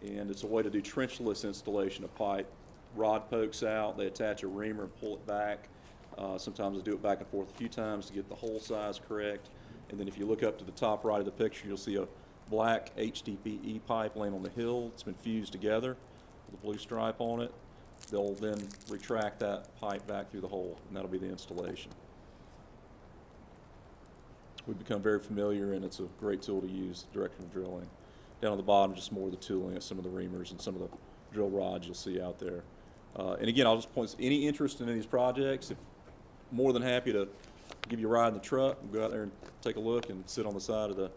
and it's a way to do trenchless installation of pipe. Rod pokes out, they attach a reamer and pull it back. Sometimes they do it back and forth a few times to get the hole size correct. And then if you look up to the top right of the picture, you'll see a black HDPE pipe laying on the hill. It's been fused together with a blue stripe on it. They'll then retract that pipe back through the hole, and that'll be the installation. We've become very familiar, and it's a great tool to use, directional drilling. Down at the bottom, just more of the tooling of some of the reamers and some of the drill rods you'll see out there. And again, I'll just point, any interest in any of these projects, more than happy to give you a ride in the truck, and go out there and take a look and sit on the side of the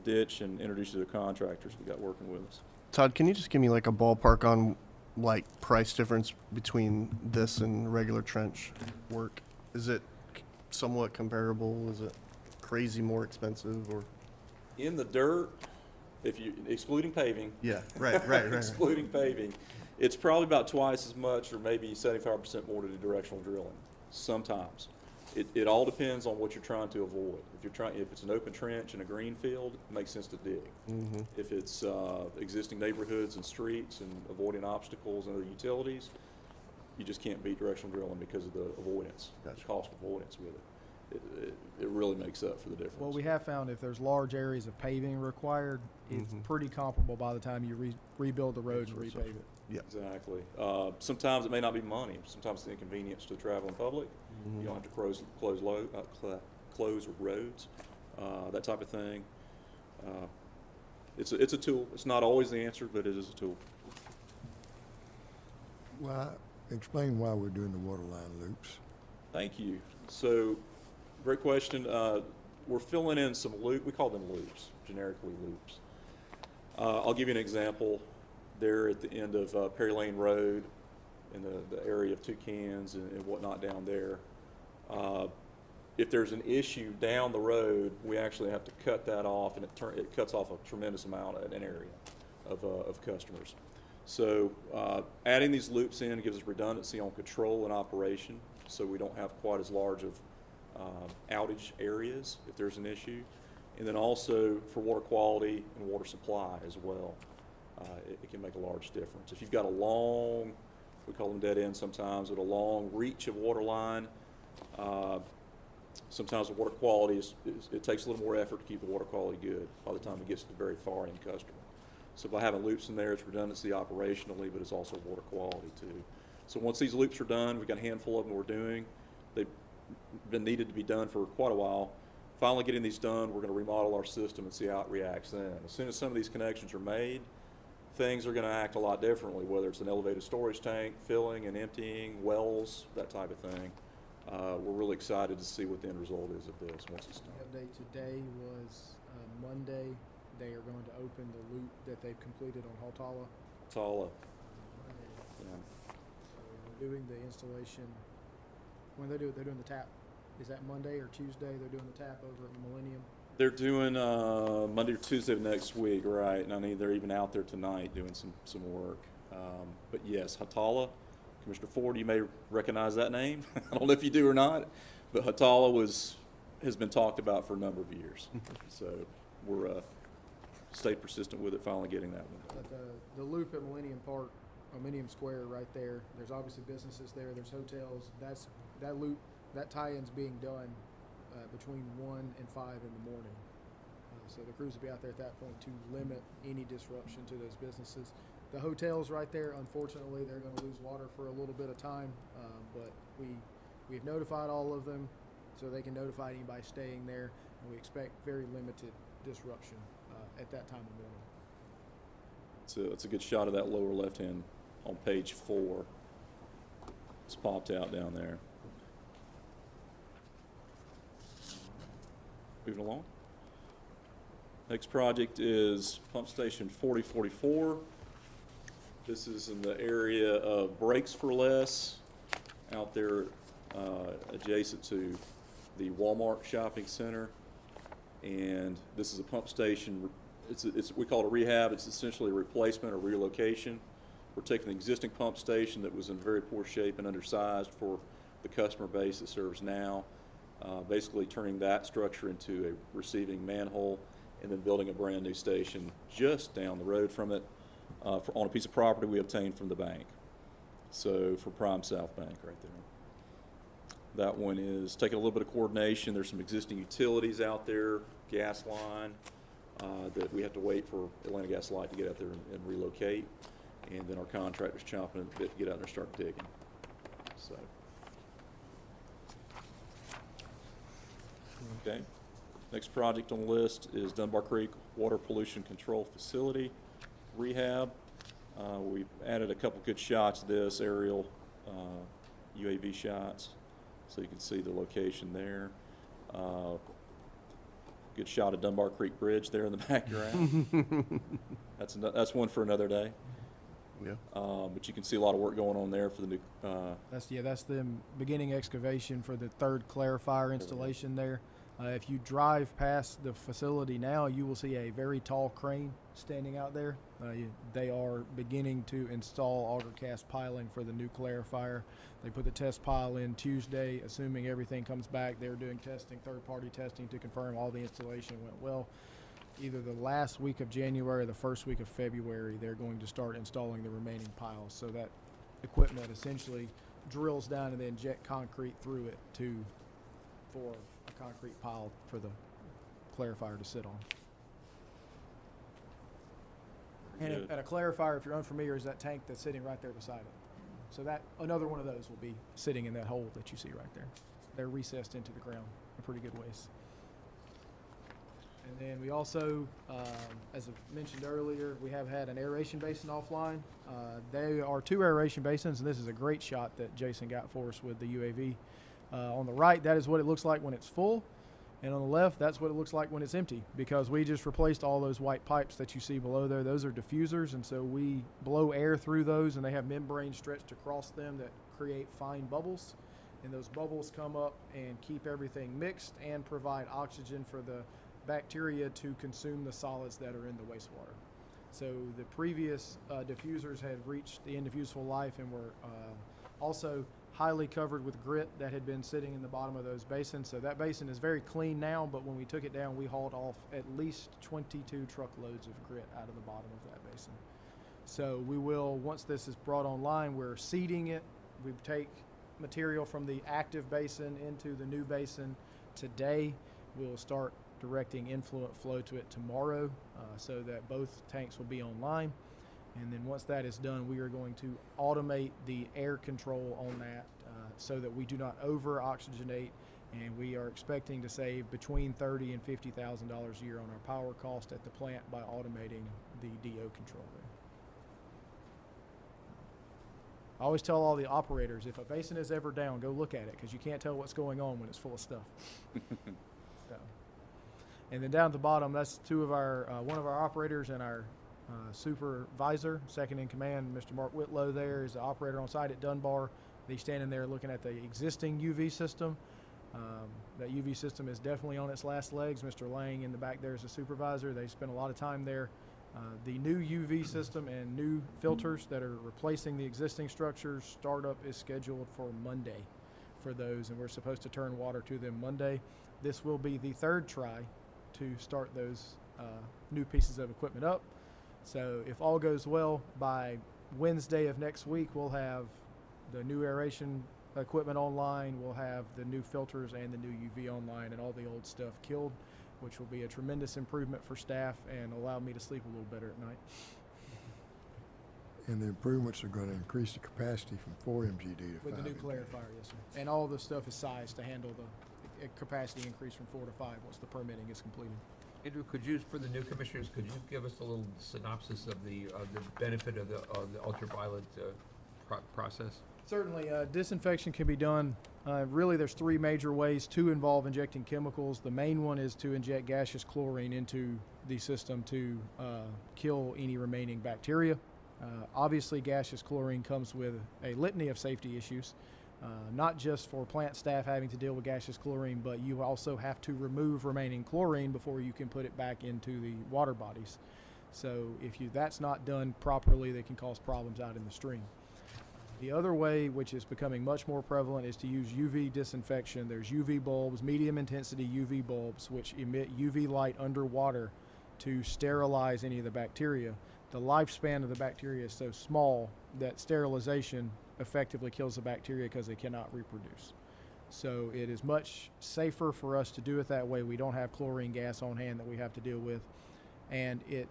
ditch and introduce you to the contractors we got working with us. Todd, can you just give me like a ballpark on like price difference between this and regular trench work? Is it somewhat comparable? Is it crazy more expensive, or? In the dirt, if you, excluding paving. Yeah, right. Excluding paving, it's probably about twice as much, or maybe 75% more to do directional drilling, sometimes. It all depends on what you're trying to avoid. If it's an open trench in a green field, it makes sense to dig. Mm-hmm. If it's existing neighborhoods and streets and avoiding obstacles and other utilities, you just can't beat directional drilling because of the avoidance, the cost avoidance with it. It really makes up for the difference. Well, we have found if there's large areas of paving required, it's pretty comparable by the time you rebuild the road and repave it. Yeah, exactly. Sometimes it may not be money. Sometimes it's the inconvenience to the traveling public. You don't have to close roads, that type of thing. It's a tool. It's not always the answer, but it is a tool. Well, explain why we're doing the water line loops. Thank you. So, great question. We're filling in some loop. We call them loops, generically loops. I'll give you an example. There at the end of Perry Lane Road, in the area of Toucans and whatnot down there. If there's an issue down the road, we actually have to cut that off, and it cuts off a tremendous amount of an area of customers. So adding these loops in gives us redundancy on control and operation, so we don't have quite as large of outage areas if there's an issue. And then also for water quality and water supply as well, it can make a large difference. If you've got a long, we call them dead ends sometimes, with a long reach of water line, sometimes the water quality it takes a little more effort to keep the water quality good by the time it gets to the very far end customer. So by having loops in there, it's redundancy operationally, but it's also water quality too. So once these loops are done, we've got a handful of them we're doing. They've been needed to be done for quite a while. Finally getting these done, we're going to remodel our system and see how it reacts then. As soon as some of these connections are made, things are going to act a lot differently, whether it's an elevated storage tank, filling and emptying, wells, that type of thing. We're really excited to see what the end result is of this once it's done. The update today was Monday. They are going to open the loop that they've completed on Haltala. Haltala. So we're doing the installation. When they're doing the tap, is that Monday or Tuesday? They're doing the tap over at Millennium. They're doing Monday or Tuesday of next week, right? And I mean, they're even out there tonight doing some work. But yes, Haltala Commissioner Ford, you may recognize that name. I don't know if you do or not, but Hatala has been talked about for a number of years. So we're stayed persistent with it, finally getting that one done. But the loop at Millennium Park, or Millennium Square right there, there's obviously businesses there, there's hotels. That loop, that tie-in's being done between 1 and 5 in the morning. So the crews will be out there at that point to limit any disruption to those businesses. The hotels right there, unfortunately, they're going to lose water for a little bit of time, but we've notified all of them so they can notify anybody staying there, and we expect very limited disruption at that time of morning. It's a good shot of that lower left-hand on page 4. It's popped out down there. Moving along. Next project is Pump Station 4044. This is in the area of Brakes for Less out there adjacent to the Walmart shopping center. And this is a pump station. We call it a rehab. It's essentially a replacement or relocation. We're taking the existing pump station that was in very poor shape and undersized for the customer base that serves now, basically turning that structure into a receiving manhole, and then building a brand new station just down the road from it on a piece of property we obtained from the bank. So for Prime South Bank right there. That one is taking a little bit of coordination. There's some existing utilities out there, gas line, that we have to wait for Atlanta Gas Light to get out there and relocate. And then our contractor's chomping at the bit to get out there and start digging. So. Okay. Next project on the list is Dunbar Creek Water Pollution Control Facility rehab. We've added a couple good shots of this, aerial UAV shots, so you can see the location there. Good shot of Dunbar Creek Bridge there in the background. That's one for another day. Yeah. But you can see a lot of work going on there for the new. That's the beginning excavation for the third clarifier installation there. If you drive past the facility now, you will see a very tall crane standing out there. They are beginning to install auger cast piling for the new clarifier. They put the test pile in Tuesday, assuming everything comes back. They're doing testing, third-party testing to confirm all the installation went well. Either the last week of January or the first week of February, they're going to start installing the remaining piles. So that equipment essentially drills down and they inject concrete through it for a concrete pile for the clarifier to sit on. And a clarifier, if you're unfamiliar, is that tank that's sitting right there beside it. So that another one of those will be sitting in that hole that you see right there. They're recessed into the ground in pretty good ways. And then we also, as I mentioned earlier, we have had an aeration basin offline. There are 2 aeration basins, and this is a great shot that Jason got for us with the UAV. On the right, that is what it looks like when it's full. And on the left, that's what it looks like when it's empty, because we just replaced all those white pipes that you see below there. Those are diffusers, and so we blow air through those, and they have membranes stretched across them that create fine bubbles. And those bubbles come up and keep everything mixed and provide oxygen for the bacteria to consume the solids that are in the wastewater. So the previous diffusers had reached the end of useful life and were also highly covered with grit that had been sitting in the bottom of those basins. So that basin is very clean now, but when we took it down, we hauled off at least 22 truckloads of grit out of the bottom of that basin. So we will, once this is brought online, we're seeding it. We take material from the active basin into the new basin today. We'll start directing influent flow to it tomorrow, so that both tanks will be online. And then once that is done, we are going to automate the air control on that so that we do not over oxygenate, and we are expecting to save between $30,000 and $50,000 a year on our power cost at the plant by automating the DO control there. I always tell all the operators, if a basin is ever down, go look at it, because you can't tell what's going on when it's full of stuff. So. And then down at the bottom, that's one of our operators and our supervisor, second in command, Mr. Mark Whitlow there is the operator on site at Dunbar. He's standing there looking at the existing UV system. That UV system is definitely on its last legs. Mr. Lang in the back there is the supervisor. They spent a lot of time there The new UV system and new filters that are replacing the existing structures, startup is scheduled for Monday for those, and we're supposed to turn water to them Monday. This will be the third try to start those new pieces of equipment up. So if all goes well, by Wednesday of next week, we'll have the new aeration equipment online, we'll have the new filters and the new UV online, and all the old stuff killed, which will be a tremendous improvement for staff and allow me to sleep a little better at night. And the improvements are going to increase the capacity from 4 MGD to 5 With the new MGD. clarifier, yes, sir. And all the stuff is sized to handle the capacity increase from 4 to 5 once the permitting is completed. Andrew, could you, for the new commissioners, could you give us a little synopsis of the benefit of the ultraviolet process? Certainly, disinfection can be done. Really, there's 3 major ways. 2 involve injecting chemicals. The main one is to inject gaseous chlorine into the system to kill any remaining bacteria. Obviously, gaseous chlorine comes with a litany of safety issues, not just for plant staff having to deal with gaseous chlorine, but you also have to remove remaining chlorine before you can put it back into the water bodies. So if that's not done properly, they can cause problems out in the stream. The other way, which is becoming much more prevalent, is to use UV disinfection. There's UV bulbs, medium intensity UV bulbs, which emit UV light underwater to sterilize any of the bacteria. The lifespan of the bacteria is so small that sterilization effectively kills the bacteria because they cannot reproduce. So it is much safer for us to do it that way. We don't have chlorine gas on hand that we have to deal with, and you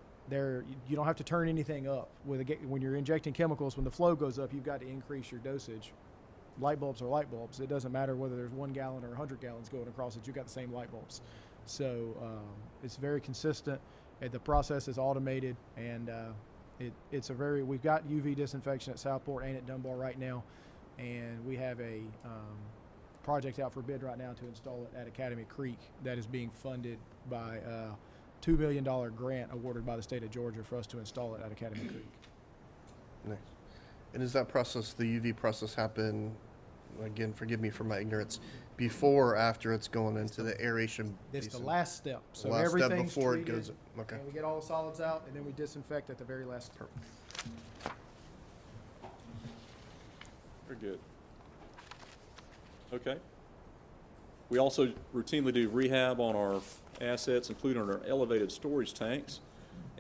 don't have to turn anything up. When you're injecting chemicals, when the flow goes up, you've got to increase your dosage. Light bulbs are light bulbs. It doesn't matter whether there's 1 gallon or 100 gallons going across it. You've got the same light bulbs. So it's very consistent. The process is automated, and we've got UV disinfection at Southport and at Dunbar right now, and we have a project out for bid right now to install it at Academy Creek that is being funded by $2 million grant awarded by the state of Georgia for us to install it at Academy Creek. Nice. And does that process, the UV process, happen, again, forgive me for my ignorance, before or after it's going into the aeration It's the basin? last step. So Last step everything's before it treated, goes, okay. and we get all the solids out, and then we disinfect at the very last step. Very good. Okay. We also routinely do rehab on our assets, including our elevated storage tanks.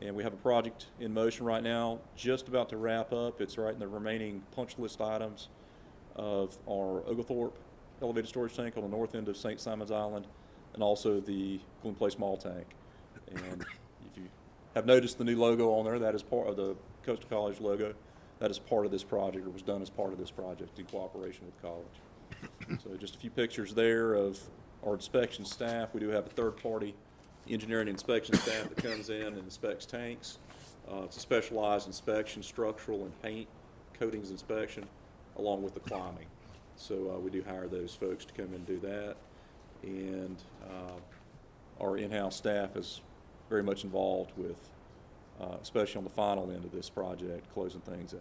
And we have a project in motion right now, just about to wrap up. It's right in the remaining punch list items of our Oglethorpe elevated storage tank on the north end of St. Simons Island, and also the Glynn Place Mall tank. And if you have noticed the new logo on there, that is part of the Coastal College logo. That is part of this project, or was done as part of this project in cooperation with the college. So just a few pictures there of our inspection staff. We do have a third-party engineering inspection staff that comes in and inspects tanks. It's a specialized inspection, structural and paint coatings inspection, along with the climbing. So we do hire those folks to come in and do that. And our in-house staff is very much involved with, especially on the final end of this project, closing things out.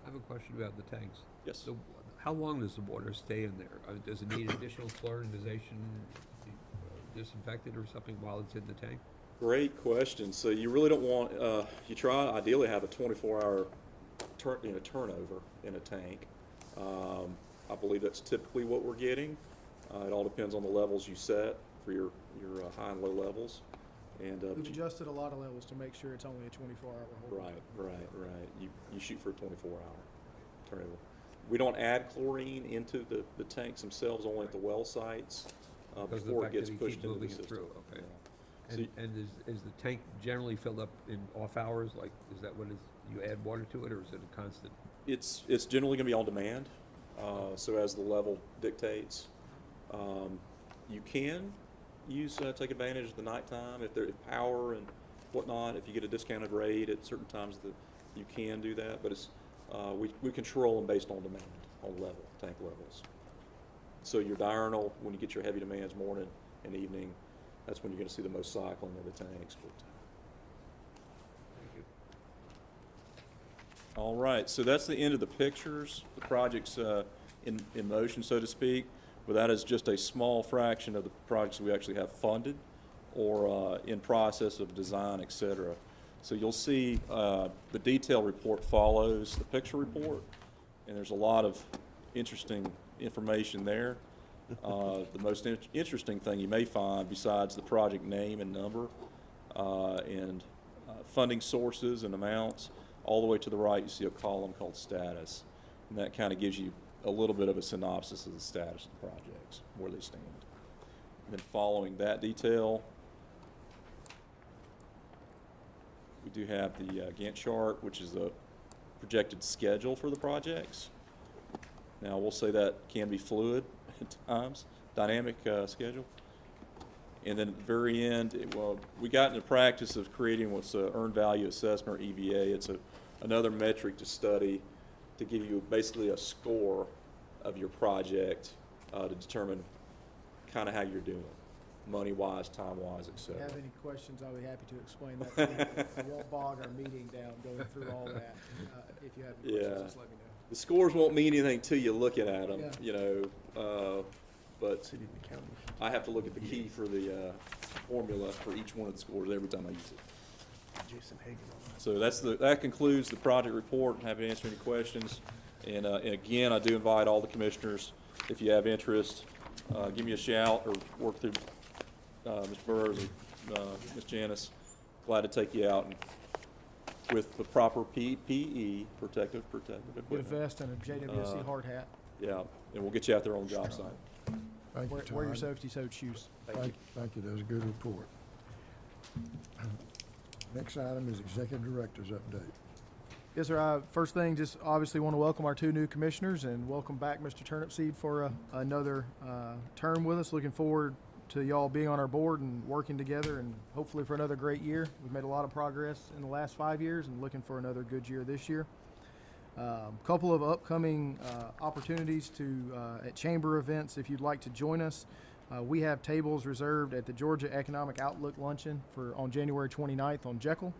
I have a question about the tanks. Yes. So how long does the water stay in there? Does it need additional chlorinization, disinfected or something while it's in the tank? Great question. So you really don't want, you try ideally have a 24-hour turnover in a tank. I believe that's typically what we're getting. It all depends on the levels you set for your high and low levels. And We've adjusted a lot of levels to make sure it's only a 24-hour hold. Right. You shoot for a 24-hour turnover. We don't add chlorine into the tanks themselves, only at the well sites before it gets pushed into the system. Through, okay. Yeah. And, is the tank generally filled up in off hours? Like, is that what you add water to it, or is it a constant? It's generally going to be on demand. So as the level dictates, you can take advantage of the nighttime if there's power and whatnot. If you get a discounted rate at certain times, you can do that. But it's we control them based on demand, on tank levels. So your diurnal, when you get your heavy demands morning and evening, that's when you're going to see the most cycling of the tanks. Thank you. All right, so that's the end of the pictures. The project's in motion, so to speak, but that is just a small fraction of the projects we actually have funded or in process of design, et cetera. So you'll see the detail report follows the picture report, and there's a lot of interesting information there. The most interesting thing you may find, besides the project name and number, and funding sources and amounts, all the way to the right you see a column called status, and that kind of gives you a little bit of a synopsis of the status of the projects, where they stand. And then following that detail, we do have the Gantt chart, which is a projected schedule for the projects. Now, we'll say that can be fluid at times, dynamic schedule. And then at the very end, we got in the practice of creating what's an earned value assessment, or EVA. It's another metric to study to give you basically a score of your project to determine kind of how you're doing, money-wise, time-wise, et If cetera. you have any questions, I'll be happy to explain that to you. I won't bog our meeting down going through all that. If you have any questions, Yeah. just let me know. The scores won't mean anything to you looking at them, Yeah. you know, but City and county. I have to look at the key for the formula for each one of the scores every time I use it. Jason Hagan. So that concludes the project report. I'm happy to answer any questions. And again, I do invite all the commissioners, if you have interest, give me a shout or work through Mr. Burrows or Ms. Janice. Glad to take you out and with the proper PPE, protective Get a equipment. vest and a JWSC hard hat. Yeah, and we'll get you out there on the job site. Thank you, Wear your Todd. safety-toed shoes. Thank you, that was a good report. Next item is Executive Director's update. Yes, sir. First thing, just obviously want to welcome our two new commissioners and welcome back Mr. Turnipseed for another term with us. Looking forward to y'all being on our board and working together, and hopefully for another great year. We've made a lot of progress in the last 5 years and looking for another good year this year. Couple of upcoming opportunities at chamber events if you'd like to join us. We have tables reserved at the Georgia Economic Outlook Luncheon on January 29th on Jekyll.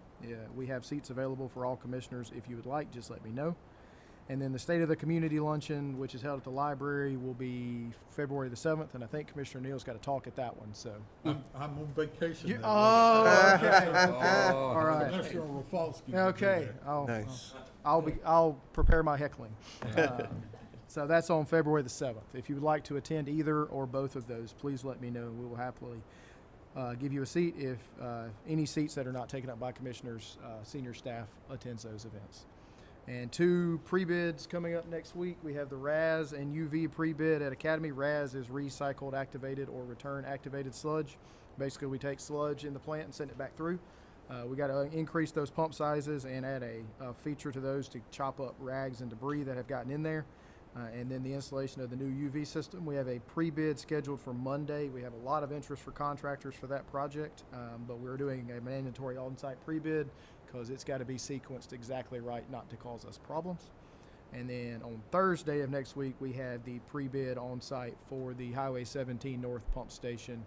We have seats available for all commissioners. If you would like, just let me know. And then the State of the Community Luncheon, which is held at the library, will be February the 7th, and I think Commissioner Neal's got to talk at that one, so. I'm on vacation. that week. Oh, okay. All right. Unless you're on Rafalski. Okay. Nice. I'll prepare my heckling. So that's on February the 7th. If you would like to attend either or both of those, please let me know. We will happily give you a seat if any seats that are not taken up by commissioners, senior staff attends those events. And two pre-bids coming up next week. We have the RAS and UV pre-bid at Academy. RAS is recycled activated or return activated sludge. Basically, we take sludge in the plant and send it back through. We got to increase those pump sizes and add a feature to those to chop up rags and debris that have gotten in there. And then the installation of the new UV system. We have a pre-bid scheduled for Monday. We have a lot of interest for contractors for that project, but we're doing a mandatory on-site pre-bid because it's got to be sequenced exactly right not to cause us problems. And then on Thursday of next week, we have the pre-bid on-site for the Highway 17 North Pump Station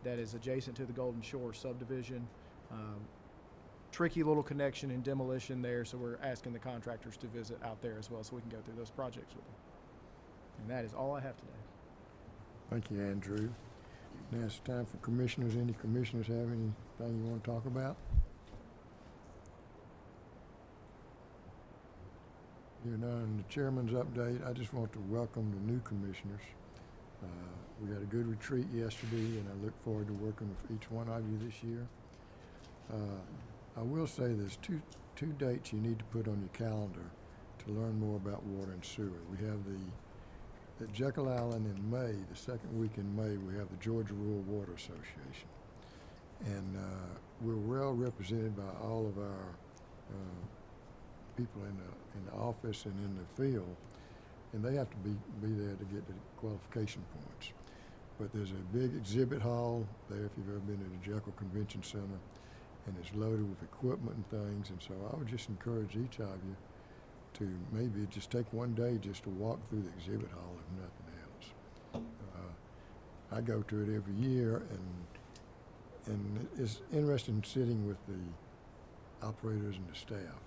that is adjacent to the Golden Shore subdivision. Tricky little connection and demolition there, so we're asking the contractors to visit out there as well so we can go through those projects with them. And that is all I have today. Thank you, Andrew. Now it's time for commissioners. Any commissioners have anything you want to talk about? You're now in the chairman's update. I just want to welcome the new commissioners. We had a good retreat yesterday, and I look forward to working with each one of you this year. I will say there's two dates you need to put on your calendar to learn more about water and sewer. We have at Jekyll Island in May, the second week in May, we have the Georgia Rural Water Association. And we're well represented by all of our people in the office and in the field, and they have to be there to get the qualification points. But there's a big exhibit hall there if you've ever been to the Jekyll Convention Center, and it's loaded with equipment and things, and so I would just encourage each of you to maybe just take one day just to walk through the exhibit hall if nothing else. I go to it every year, and it's interesting sitting with the operators and the staff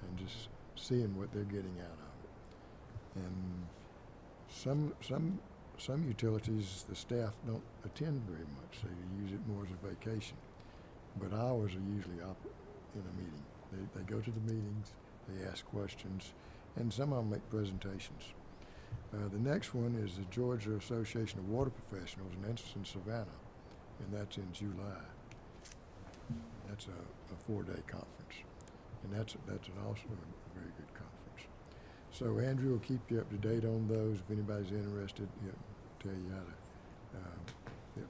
and just seeing what they're getting out of it. And some utilities, the staff don't attend very much, so you use it more as a vacation. But ours are usually in a meeting. They go to the meetings, they ask questions, and some of them make presentations. The next one is the Georgia Association of Water Professionals, and that's in Savannah, and that's in July. That's a 4-day conference, and that's also a very good conference. So Andrew will keep you up to date on those. If anybody's interested, he'll tell you how to,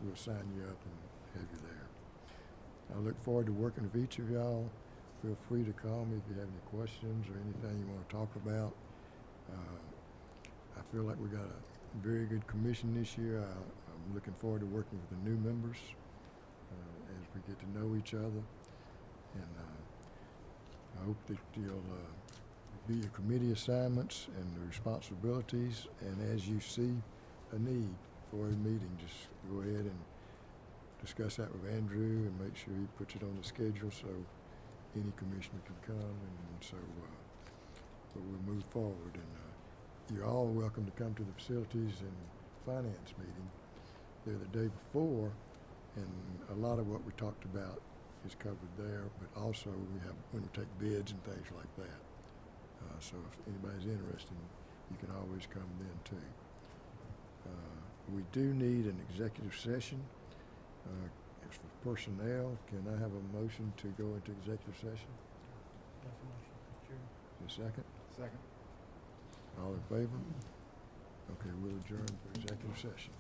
we'll sign you up and have you there. I look forward to working with each of y'all. Feel free to call me if you have any questions or anything you want to talk about. I feel like we got a very good commission this year. I'm looking forward to working with the new members as we get to know each other. And I hope that you'll do your committee assignments and the responsibilities. And as you see a need for a meeting, just go ahead and discuss that with Andrew and make sure he puts it on the schedule so any commissioner can come. And so but we'll move forward. And you're all welcome to come to the facilities and finance meeting. They're the day before, and a lot of what we talked about is covered there, but also we take bids and things like that. So if anybody's interested, you can always come then too. We do need an executive session. It's for personnel. Can I have a motion to go into executive session? A second? Second. All in favor? Okay, we'll adjourn for executive session.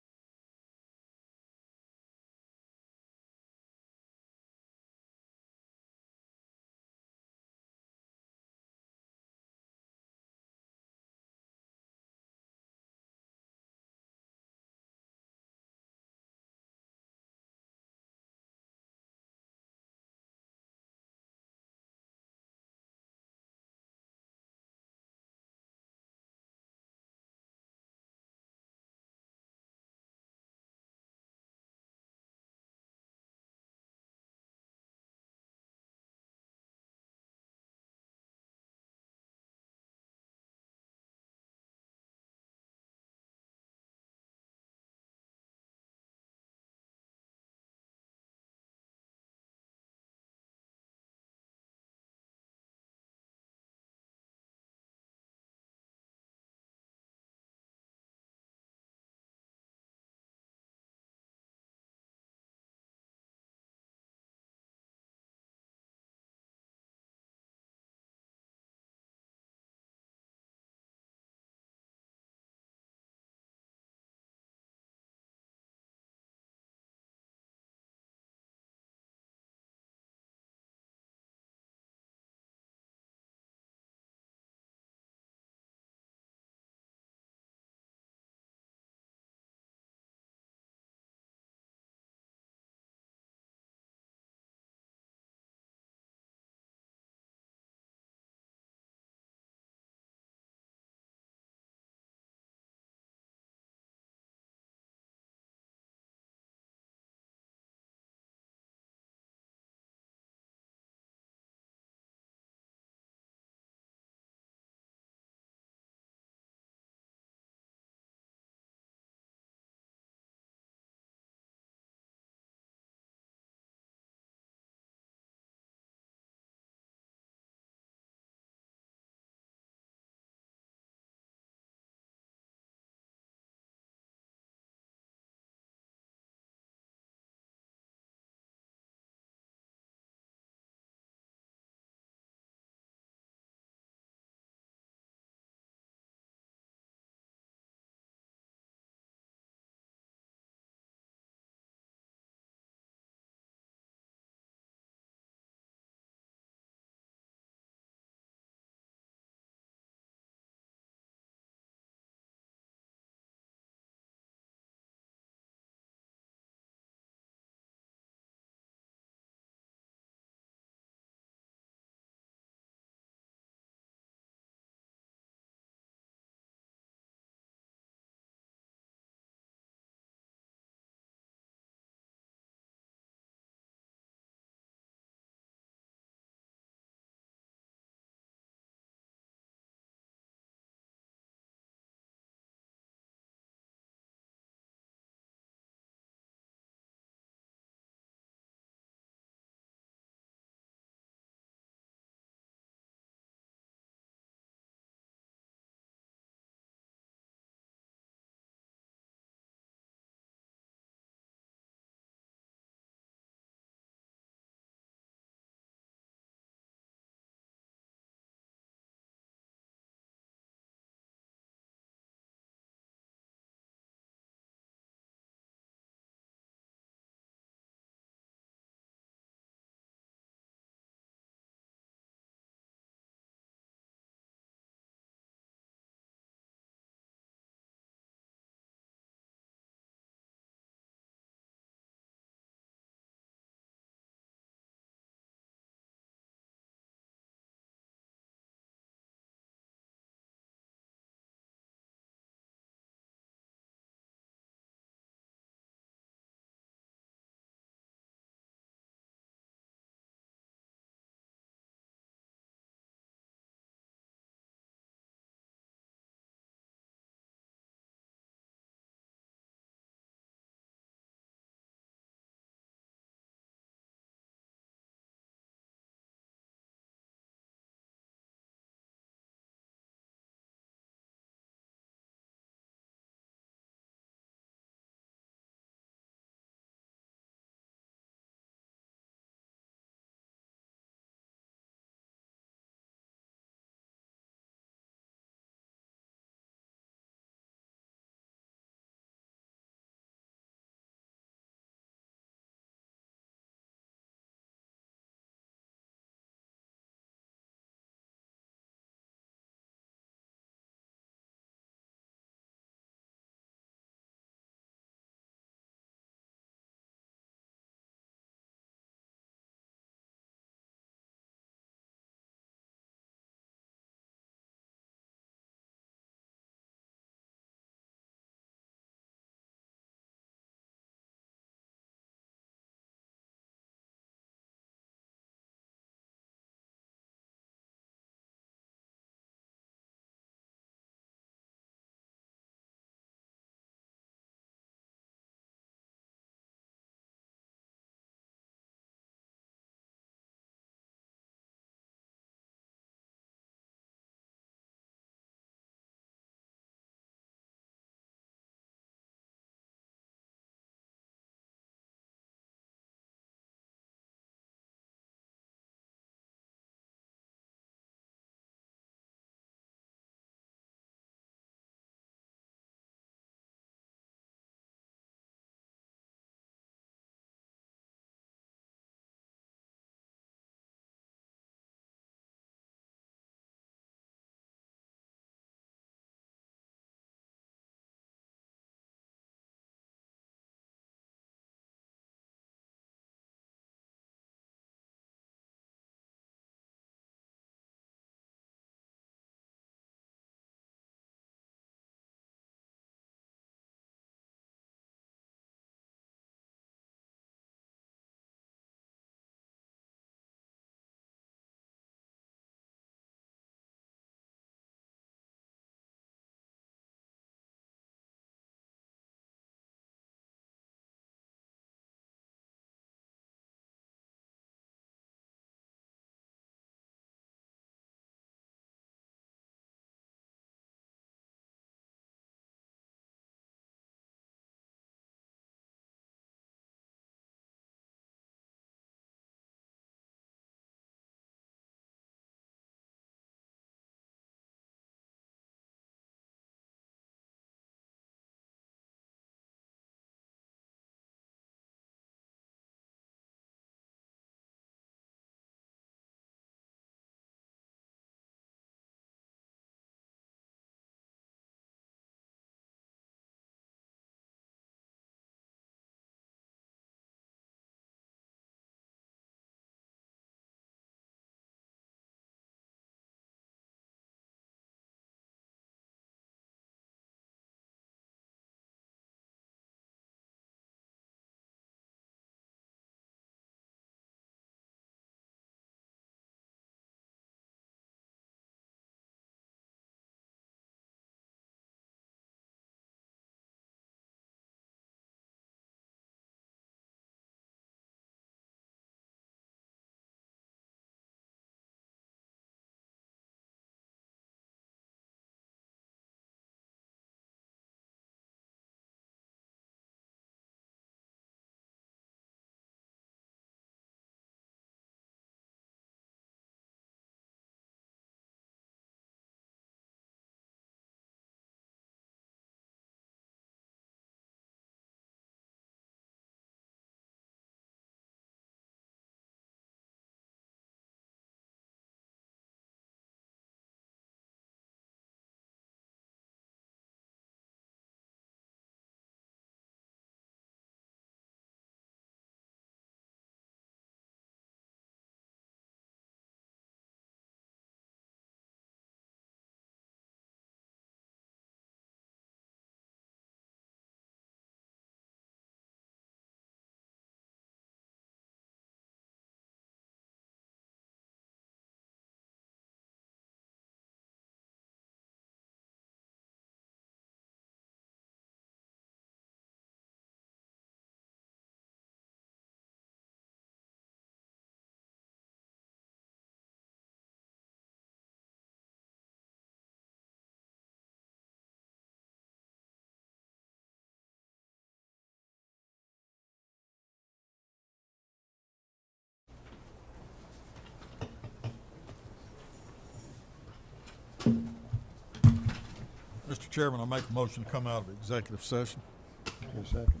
Mr. Chairman, I make a motion to come out of executive session. Get a second.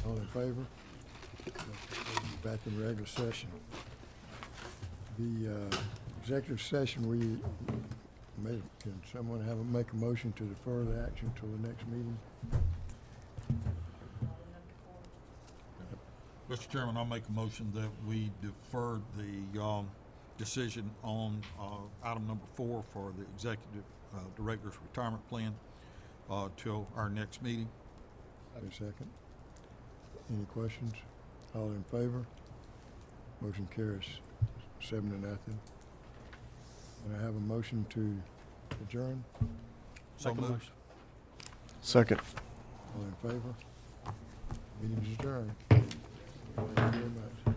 All in favor? Back in regular session. The executive session, can someone make a motion to defer the action till the next meeting? Mr. Chairman, I'll make a motion that we defer the decision on item number 4 for the executive director's retirement plan till our next meeting. Get a second. Any questions? All in favor? Motion carries 7-0. And I have a motion to adjourn. So moved. Second. All in favor? Meeting is adjourned. Thank you very much.